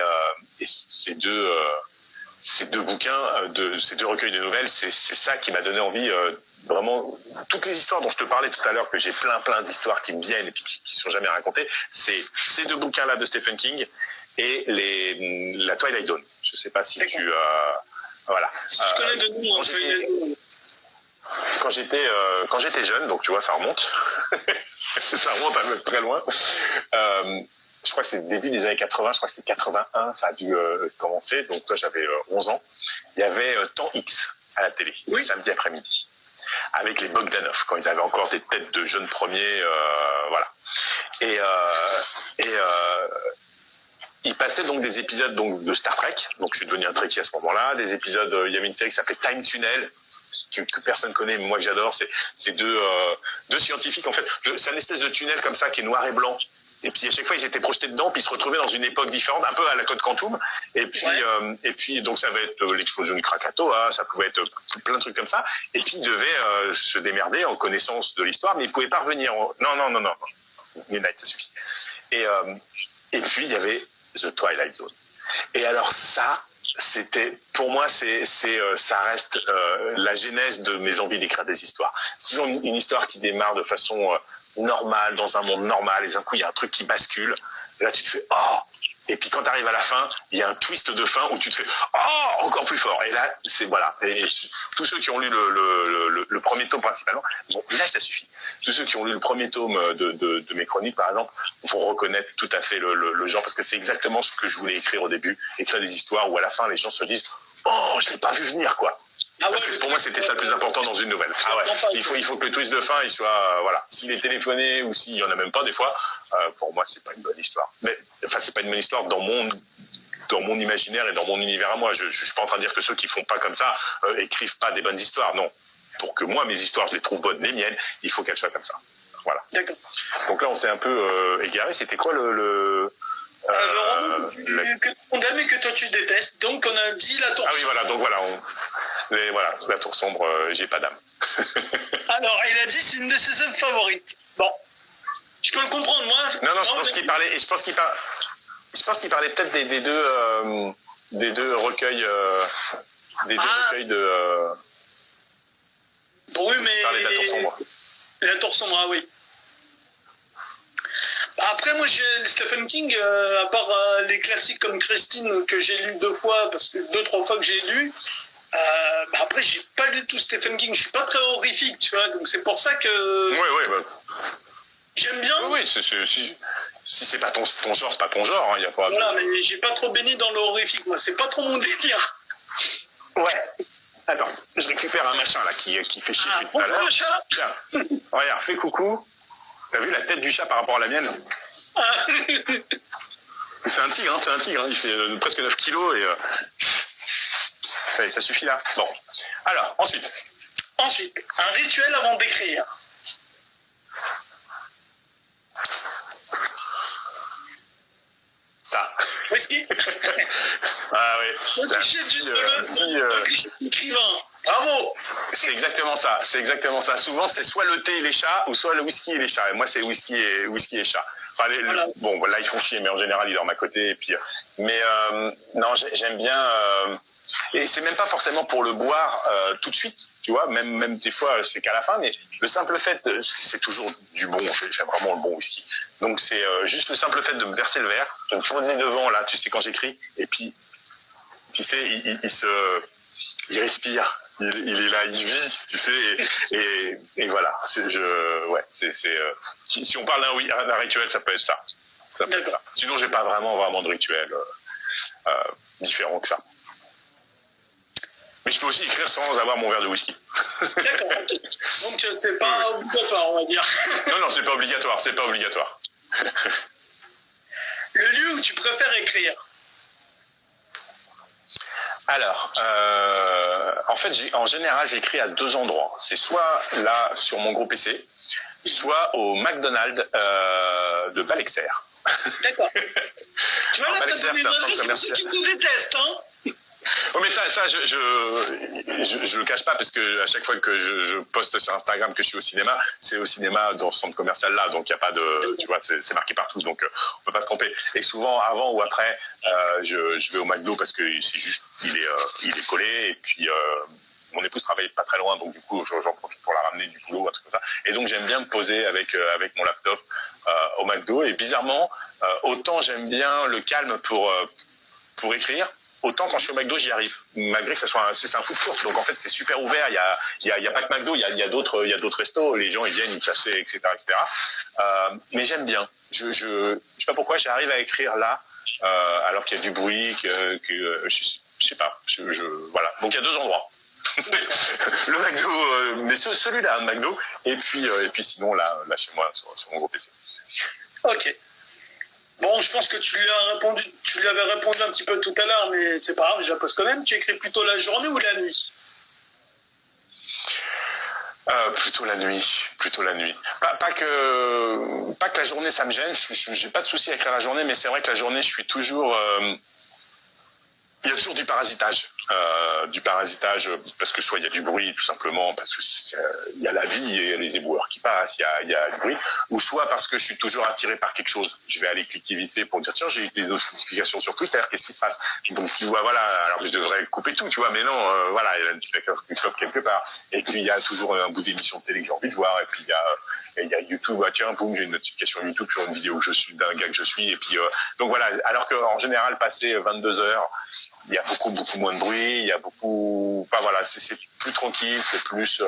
ces deux bouquins, ces deux recueils de nouvelles, c'est ça qui m'a donné envie, vraiment, toutes les histoires dont je te parlais tout à l'heure, que j'ai plein d'histoires qui me viennent et puis qui ne sont jamais racontées, c'est ces deux bouquins-là de Stephen King et la Twilight Zone. Je ne sais pas si tu... voilà. Si je connais de nous, quand j'étais jeune, donc tu vois, ça remonte. Ça remonte à très loin. Je crois que c'est le début des années 80, je crois que c'est 81, ça a dû commencer. Donc toi, j'avais 11 ans. Il y avait Temps X à la télé, oui. Samedi après-midi, avec les Bogdanov, quand ils avaient encore des têtes de jeunes premiers, voilà. Et il passait donc des épisodes donc, de Star Trek, donc je suis devenu un Trekkie à ce moment-là, des épisodes, il y avait une série qui s'appelait Time Tunnel, que personne connaît, mais moi que j'adore, c'est deux scientifiques, en fait, c'est une espèce de tunnel comme ça qui est noir et blanc. Et puis à chaque fois ils étaient projetés dedans, puis ils se retrouvaient dans une époque différente, un peu à la Code Quantum. Et puis donc ça va être l'explosion du Krakatoa, ça pouvait être plein de trucs comme ça. Et puis ils devaient se démerder en connaissance de l'histoire, mais ils pouvaient pas revenir. Non. Midnight, ça suffit. Et puis il y avait The Twilight Zone. Et alors ça, c'était pour moi ça reste la genèse de mes envies d'écrire des histoires. C'est toujours une histoire qui démarre de façon normal, dans un monde normal, et d'un coup il y a un truc qui bascule, et là tu te fais « Oh !» Et puis quand tu arrives à la fin, il y a un twist de fin où tu te fais « Oh !» encore plus fort. Et là, c'est voilà. Et tous ceux qui ont lu le premier tome principalement, bon, là ça suffit. Tous ceux qui ont lu le premier tome de mes chroniques, par exemple, vont reconnaître tout à fait le genre, parce que c'est exactement ce que je voulais écrire au début, écrire des histoires où à la fin les gens se disent « Oh, je l'ai pas vu venir, quoi !» Parce que pour moi, c'était ça le plus important dans une nouvelle. Ah ouais, il faut que le twist de fin, il soit, voilà. S'il est téléphoné ou s'il y en a même pas des fois, pour moi, c'est pas une bonne histoire. Mais, enfin, c'est pas une bonne histoire dans mon imaginaire et dans mon univers à moi. Je suis pas en train de dire que ceux qui font pas comme ça, écrivent pas des bonnes histoires. Non. Pour que moi, mes histoires, je les trouve bonnes, les miennes, il faut qu'elles soient comme ça. Voilà. D'accord. Donc là, on s'est un peu égaré. C'était quoi le roman que tu condamnes et que toi tu détestes. Donc on a dit La Tour sombre. Ah oui, voilà, donc voilà. Mais voilà, La Tour sombre, j'ai pas d'âme. Alors, il a dit c'est une de ses œuvres favorites. Bon, je peux le comprendre, moi. Non, je pense qu'il parlait. Je pense qu'il parlait peut-être des deux recueils, recueils de. Oui, mais. Il parlait de La Tour sombre. La Tour sombre, ah oui. Après, moi, Stephen King, à part les classiques comme Christine, que j'ai lu 2 fois, parce que 2-3 fois que j'ai lu, après, j'ai pas lu tout Stephen King. Je suis pas très horrifique, tu vois, donc c'est pour ça que... Oui. J'aime bien. Oui, si c'est pas ton genre, c'est pas ton genre. Hein, y a pas voilà, mais j'ai pas trop baigné dans le horrifique, moi. C'est pas trop mon délire. Ouais. Attends, je récupère un machin, là, qui fait chier depuis tout à l'heure. Tiens, regarde, fais coucou. T'as vu la tête du chat par rapport à la mienne? C'est un tigre, il fait presque 9 kilos et ça suffit là. Bon, alors, ensuite, un rituel avant d'écrire. Ça. Whisky. Ah oui. Le cliché d'écrivain. Bravo. C'est exactement ça. Souvent, c'est soit le thé et les chats, ou soit le whisky et les chats. Et moi, c'est whisky et chat. Enfin, Voilà. bon, là, ils font chier, mais en général, ils dorment à côté. Et puis, mais non, j'aime bien. Et c'est même pas forcément pour le boire tout de suite, tu vois. Même des fois, c'est qu'à la fin. Mais le simple fait, c'est toujours du bon. J'aime vraiment le bon whisky. Donc, c'est juste le simple fait de me verser le verre, de me poser devant, là, tu sais, quand j'écris. Et puis, tu sais, il respire. Il est là, il vit, tu sais, et voilà. Si on parle d'un rituel, ça peut être ça. Ça peut être ça. Sinon, j'ai pas vraiment de rituel différent que ça. Mais je peux aussi écrire sans avoir mon verre de whisky. D'accord, ok. Donc c'est pas obligatoire, on va dire. Non, c'est pas obligatoire, c'est pas obligatoire. Le lieu où tu préfères écrire? Alors, en fait, en général, j'écris à 2 endroits. C'est soit là, sur mon gros PC, soit au McDonald's de Balexer. D'accord. Tu vois, là, t'as donné une centre adresse pour ceux qui te détestent, hein. Oh, mais ça, je le cache pas parce que à chaque fois que je poste sur Instagram que je suis au cinéma, c'est au cinéma dans ce centre commercial là, donc il y a pas de, tu vois, c'est marqué partout, donc on peut pas se tromper. Et souvent, avant ou après, je vais au McDo parce que c'est juste, il est collé, et puis mon épouse travaille pas très loin, donc du coup j'en profite pour la ramener du boulot, un truc comme ça. Et donc j'aime bien me poser avec mon laptop au McDo. Et bizarrement, autant j'aime bien le calme pour écrire, autant quand je suis au McDo, j'y arrive. Malgré que c'est un food court, donc en fait c'est super ouvert. Il y a pas que McDo, il y a d'autres restos. Les gens ils viennent, ils chassent, etc., etc. Mais j'aime bien. Je sais pas pourquoi j'arrive à écrire là, alors qu'il y a du bruit, je sais pas. Voilà. Donc il y a 2 endroits. Le McDo, mais celui-là, un McDo, et puis sinon là chez moi sur mon gros PC. Ok. Bon, je pense que tu lui avais répondu un petit peu tout à l'heure, mais c'est pas grave, je la pose quand même. Tu écris plutôt la journée ou la nuit? Plutôt la nuit. Pas que la journée ça me gêne. J'ai pas de souci à écrire la journée, mais c'est vrai que la journée, je suis toujours. Il y a toujours du parasitage. Parce que soit il y a du bruit tout simplement parce que il y a la vie et les éboueurs qui passent, il y a du bruit, ou soit parce que je suis toujours attiré par quelque chose. Je vais aller cliquer vite fait pour dire tiens, j'ai des notifications sur Twitter, qu'est-ce qui se passe? Donc tu vois, voilà, alors je devrais couper tout, tu vois, mais non, voilà, il y a une notification qui floppe quelque part. Et puis il y a toujours un bout d'émission de télé que j'ai envie de voir, et puis il y a YouTube, ah tiens, boum, j'ai une notification YouTube sur une vidéo d'un gars que je suis, et puis donc voilà, alors qu'en général, passé 22 heures, il y a beaucoup moins de bruit, il y a beaucoup, enfin voilà, c'est plus tranquille, c'est plus, je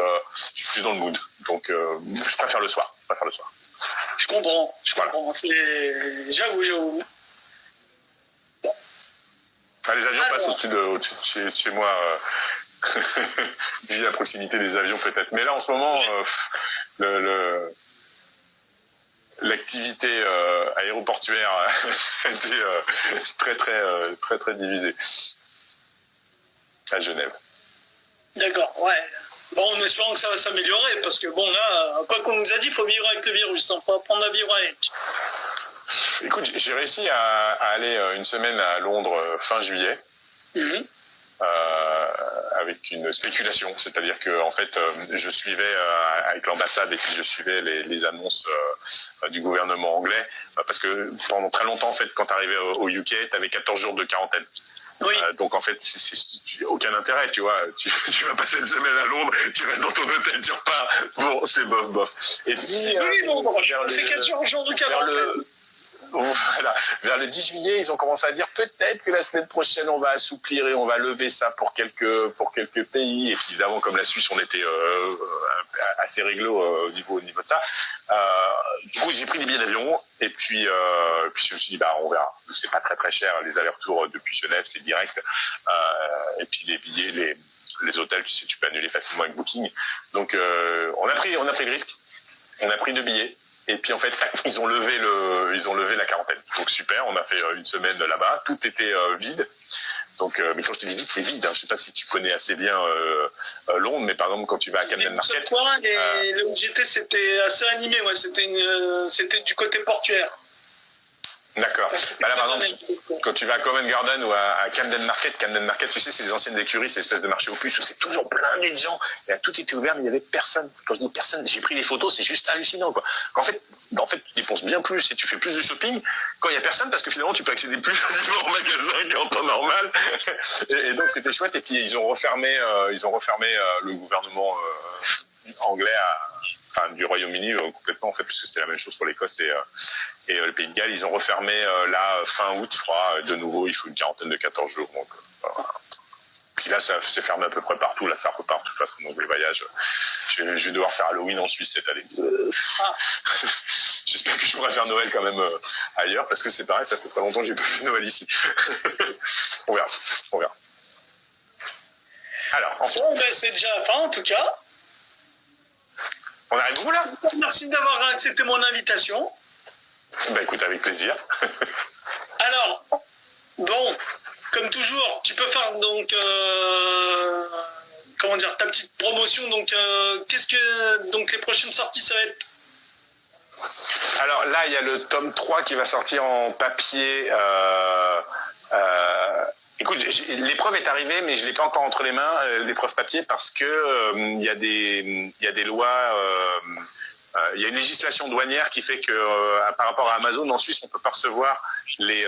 suis plus dans le mood, donc je préfère le soir. Je comprends. J'avoue. Bon. Ah, les avions passent au-dessus de chez moi, à proximité des avions peut-être, mais là en ce moment, l'activité aéroportuaire a été très divisée à Genève. D'accord, ouais. Bon, en espérant que ça va s'améliorer, parce que bon, là, quoi qu'on nous a dit, il faut vivre avec le virus, il faut apprendre à vivre avec. Écoute, j'ai réussi à aller une semaine à Londres fin juillet. Mm-hmm. Avec une spéculation, c'est-à-dire que en fait, je suivais avec l'ambassade et puis je suivais les annonces du gouvernement anglais, parce que pendant très longtemps, en fait, quand tu arrivais au UK, tu avais 14 jours de quarantaine. Oui. Donc en fait, c'est aucun intérêt, tu vois. Tu vas passer une semaine à Londres, tu restes dans ton hôtel, tu repars. Bon, c'est bof. Et puis, c'est 4 jours de quarantaine. Voilà. Vers le 10 juillet, ils ont commencé à dire peut-être que la semaine prochaine, on va assouplir et on va lever ça pour quelques pays. Et puis, évidemment, comme la Suisse, on était assez réglo au niveau de ça. Du coup, j'ai pris des billets d'avion et puis je me suis dit, bah, on verra. C'est pas très cher. Les allers-retours depuis Genève, c'est direct. Et puis, les billets, les hôtels, tu sais, tu peux annuler facilement avec Booking. Donc, on a pris le risque. On a pris 2 billets. Et puis en fait, ils ont levé la quarantaine. Donc super, on a fait une semaine là-bas, tout était vide. Donc, mais quand je te dis vide, c'est vide. Hein. Je sais pas si tu connais assez bien Londres, mais par exemple quand tu vas à Camden Market. Là où j'étais, c'était assez animé, ouais. C'était du côté portuaire. D'accord. Parce que Bah là, par c'est exemple, pas la même quand tu vas à Covent Garden ou à Camden Market, tu sais, c'est les anciennes écuries, c'est l'espèce de marché aux puces où c'est toujours plein de gens. Et là, tout était ouvert, mais il n'y avait personne. Quand je dis personne, j'ai pris des photos, c'est juste hallucinant, quoi. En fait, tu dépenses bien plus et tu fais plus de shopping quand il n'y a personne parce que finalement, tu peux accéder plus facilement au magasin qu'en temps normal. Et donc, c'était chouette. Et puis, ils ont refermé le gouvernement anglais du Royaume-Uni complètement, en fait, puisque c'est la même chose pour l'Écosse et le Pays de Galles. Ils ont refermé là fin août, je crois. De nouveau, il faut une quarantaine de 14 jours. Donc, voilà. Puis là, ça s'est fermé à peu près partout. Là, ça repart de toute façon. Donc les voyages, je vais devoir faire Halloween en Suisse cette année. J'espère que je pourrai faire Noël quand même ailleurs, parce que c'est pareil, ça fait très longtemps que j'ai pas fait Noël ici. On verra. Alors, enfin. Bon, ben, c'est déjà la fin, en tout cas. On arrive où, là? Merci d'avoir accepté mon invitation. Bah écoute, avec plaisir. Alors, bon, comme toujours, tu peux faire donc comment dire, ta petite promotion. Donc, qu'est-ce que donc les prochaines sorties ça va être? Alors là, il y a le tome 3 qui va sortir en papier. Écoute, l'épreuve est arrivée, mais je l'ai pas encore entre les mains, l'épreuve papier, parce que il y a des lois. Il y a une législation douanière qui fait que par rapport à Amazon en Suisse, on peut pas recevoir les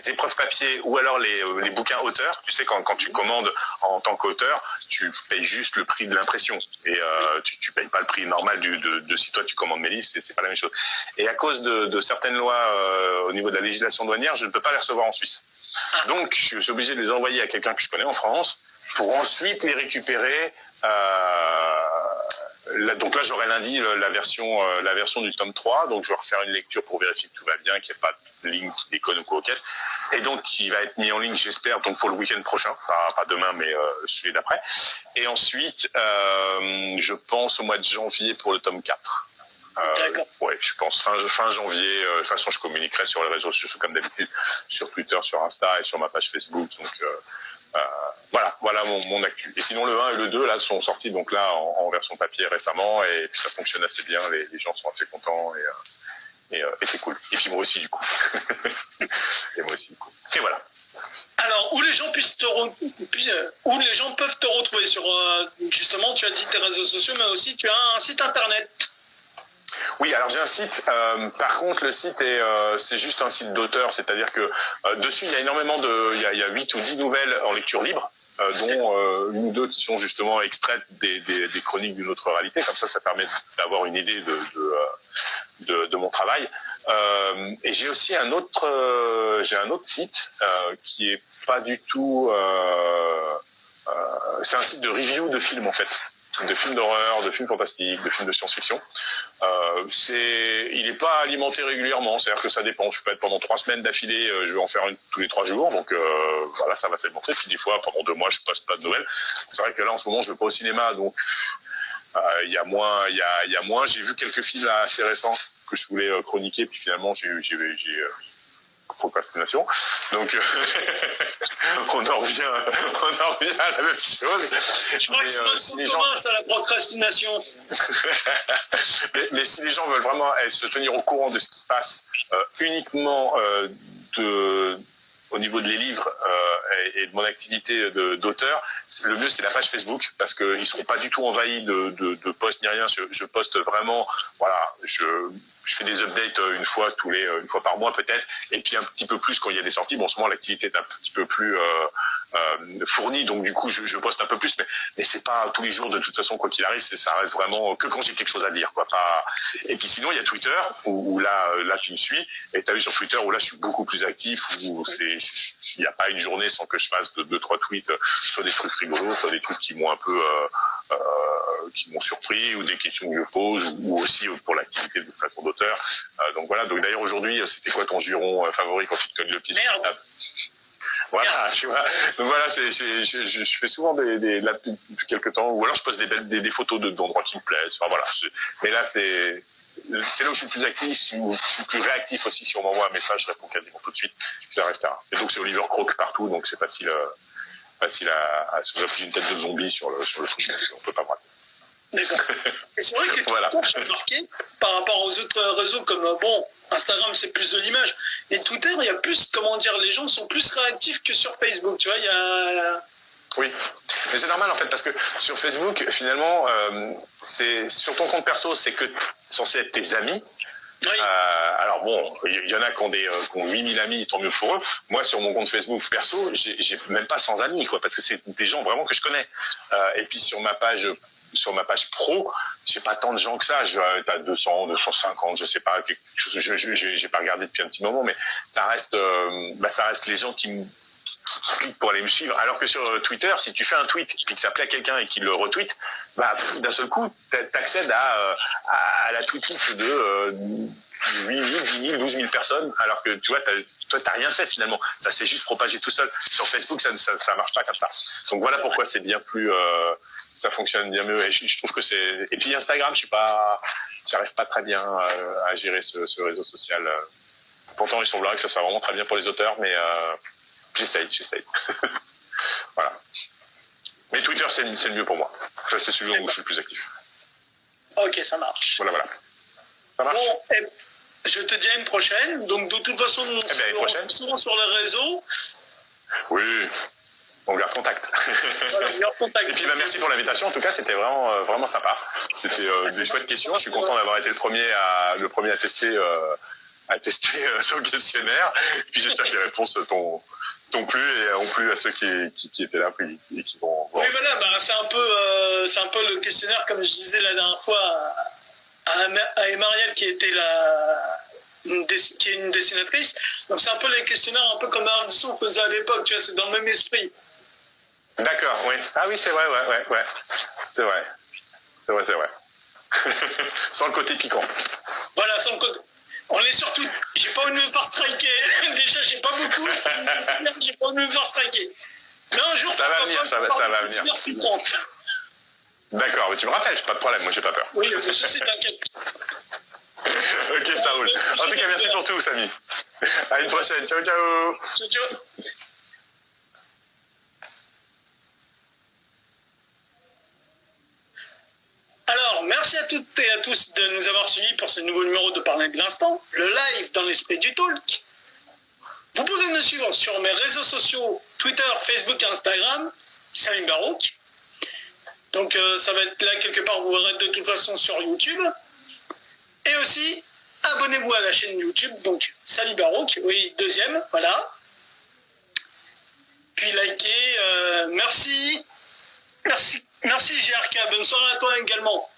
épreuves papier ou alors les bouquins auteurs. Tu sais, quand tu commandes en tant qu'auteur, tu payes juste le prix de l'impression et tu payes pas le prix normal de si toi tu commandes mes livres, c'est pas la même chose. Et à cause de certaines lois au niveau de la législation douanière, je ne peux pas les recevoir en Suisse. Donc je suis obligé de les envoyer à quelqu'un que je connais en France pour ensuite les récupérer. Donc là, j'aurai lundi la version du tome 3, donc je vais refaire une lecture pour vérifier que tout va bien, qu'il n'y a pas de ligne qui déconne ou quoi aux caisses. Et donc, qui va être mis en ligne, j'espère, donc pour le week-end prochain, pas demain, mais celui d'après. Et ensuite, je pense au mois de janvier pour le tome 4. Ouais, je pense fin janvier. De toute façon, je communiquerai sur les réseaux sociaux comme d'habitude, sur Twitter, sur Insta et sur ma page Facebook. Donc, voilà mon actu. Et sinon, le 1 et le 2 là sont sortis donc là en version papier récemment et puis ça fonctionne assez bien. Les gens sont assez contents et c'est cool. Et puis moi aussi du coup. Et moi aussi du coup. Et voilà. Alors, où les gens peuvent te retrouver sur justement, tu as dit tes réseaux sociaux, mais aussi tu as un site internet. Oui, alors j'ai un site. Par contre, le site c'est juste un site d'auteur, c'est-à-dire que dessus il y a énormément il y a 8 ou 10 nouvelles en lecture libre, dont une ou deux qui sont justement extraites des chroniques d'une autre réalité. Comme ça permet d'avoir une idée de mon travail. Et j'ai aussi un autre site qui est pas du tout. C'est un site de review de films en fait. De films d'horreur, de films fantastiques, de films de science-fiction. Il n'est pas alimenté régulièrement, c'est-à-dire que ça dépend. Je peux être pendant 3 semaines d'affilée, je vais en faire une tous les 3 jours, donc voilà, ça va s'alimenter. Puis des fois, pendant 2 mois, je poste pas de nouvelles. C'est vrai que là, en ce moment, je ne vais pas au cinéma, donc il y a moins. J'ai vu quelques films là, assez récents que je voulais chroniquer, puis finalement, j'ai procrastination. Donc on en revient à la même chose. Je crois que c'est notre commun, ça, la procrastination. mais si les gens veulent vraiment se tenir au courant de ce qui se passe uniquement au niveau de les livres et de mon activité d'auteur, le mieux c'est la page Facebook parce qu'ils ne seront pas du tout envahis de posts ni rien. Je poste vraiment, voilà, je fais des updates une fois par mois peut-être, et puis un petit peu plus quand il y a des sorties. Bon, en ce moment l'activité est un petit peu plus fournie, donc du coup je poste un peu plus, mais c'est pas tous les jours de toute façon quoi qu'il arrive, ça reste vraiment que quand j'ai quelque chose à dire quoi. Et puis sinon il y a Twitter où là tu me suis, et t'as vu sur Twitter où là je suis beaucoup plus actif, où il n'y a pas une journée sans que je fasse 2-3 tweets, soit des trucs rigolos, soit des trucs qui m'ont un peu qui m'ont surpris, ou des questions que je pose, ou aussi pour l'activité de façon d'auteur. Donc voilà. Donc d'ailleurs aujourd'hui, c'était quoi ton juron favori quand tu te cognes le pied? Merde. Voilà, tu vois. Donc voilà, je fais souvent là, depuis quelques temps, ou alors je poste des photos d'endroits qui me plaisent. Enfin voilà. Mais là, c'est là où je suis le plus actif, je suis plus réactif aussi. Si on m'envoie un message, je réponds quasiment tout de suite. Ça reste rare. Et donc c'est Oliver Croc partout, donc c'est facile à j'ai une tête de zombie sur le truc, on peut pas me rater. D'accord. Et c'est vrai que Voilà. j'ai remarqué, par rapport aux autres réseaux comme, bon, Instagram, c'est plus de l'image. Et Twitter, il y a plus, comment dire, les gens sont plus réactifs que sur Facebook. Tu vois, il y a... Oui, mais c'est normal en fait parce que sur Facebook, finalement, c'est sur ton compte perso, c'est que censé être tes amis. Oui. Alors bon, il y en a qui ont 8000 amis, tant mieux pour eux. Moi, sur mon compte Facebook perso, j'ai même pas 100 amis, quoi, parce que c'est des gens vraiment que je connais. Et puis sur ma page pro, j'ai pas tant de gens que ça. T'as 200, 250, je sais pas, j'ai pas regardé depuis un petit moment, mais ça reste les gens qui cliquent pour aller me suivre. Alors que sur Twitter, si tu fais un tweet et puis que ça plaît à quelqu'un et qu'il le retweet, d'un seul coup, t'accèdes à la tweetlist de 8 000, 10 000, 12 000 personnes, alors que tu vois, toi, t'as rien fait finalement. Ça s'est juste propagé tout seul. Sur Facebook, ça marche pas comme ça. Donc voilà pourquoi c'est bien plus, ça fonctionne bien mieux. Et je trouve que c'est. Et puis Instagram, j'arrive pas très bien à gérer ce réseau social. Pourtant, il semblerait que ça soit vraiment très bien pour les auteurs, mais j'essaye. Voilà. Mais Twitter, c'est le mieux pour moi. Ça, c'est celui où je suis le plus actif. Ok, ça marche. Voilà. Ça marche. Bon, je te dis à une prochaine. Donc, de toute façon, on se retrouve souvent sur les réseaux. Oui, on garde contact. Voilà, on garde contact. Et puis, merci pour l'invitation. En tout cas, c'était vraiment sympa. C'était des chouettes questions. Je suis content d'avoir été le premier à tester ton questionnaire. Et puis, j'espère que les réponses t'ont plu et ont plu à ceux qui étaient là et qui vont. Oui, voilà, c'est un peu le questionnaire, comme je disais la dernière fois à Emarielle, qui était qui est une dessinatrice. Donc c'est un peu les questionnaires, un peu comme Ardisson faisait à l'époque, tu vois, c'est dans le même esprit. D'accord, oui. Ah oui, c'est vrai, ouais. C'est vrai. Sans le côté piquant. Voilà, sans le côté. On est surtout. J'ai pas envie de me faire striker. Déjà, j'ai pas beaucoup. J'ai pas envie de me faire striker. Mais un jour, ça va venir, ça va venir. D'accord, mais tu me rappelles, pas de problème, moi j'ai pas peur. Oui, il n'y a pas de souci, t'inquiète. Ok, ça roule. En tout cas, merci pour tout, Samy. À une prochaine. Ciao. Ciao. Alors, merci à toutes et à tous de nous avoir suivis pour ce nouveau numéro de Parler de l'instant, le live dans l'esprit du talk. Vous pouvez me suivre sur mes réseaux sociaux, Twitter, Facebook et Instagram, Salim Barouk. Donc ça va être là quelque part, vous verrez de toute façon sur YouTube. Et aussi, abonnez-vous à la chaîne YouTube, donc Salim Barouk, oui, deuxième, voilà. Puis likez, merci GRK, bonne soirée à toi également.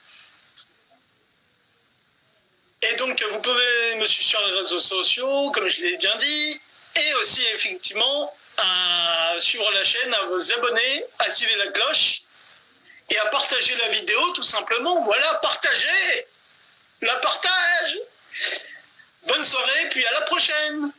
Et donc vous pouvez me suivre sur les réseaux sociaux, comme je l'ai bien dit, et aussi effectivement à suivre la chaîne, à vous abonner, activer la cloche et à partager la vidéo tout simplement. Voilà, partagez, la partage. Bonne soirée, puis à la prochaine.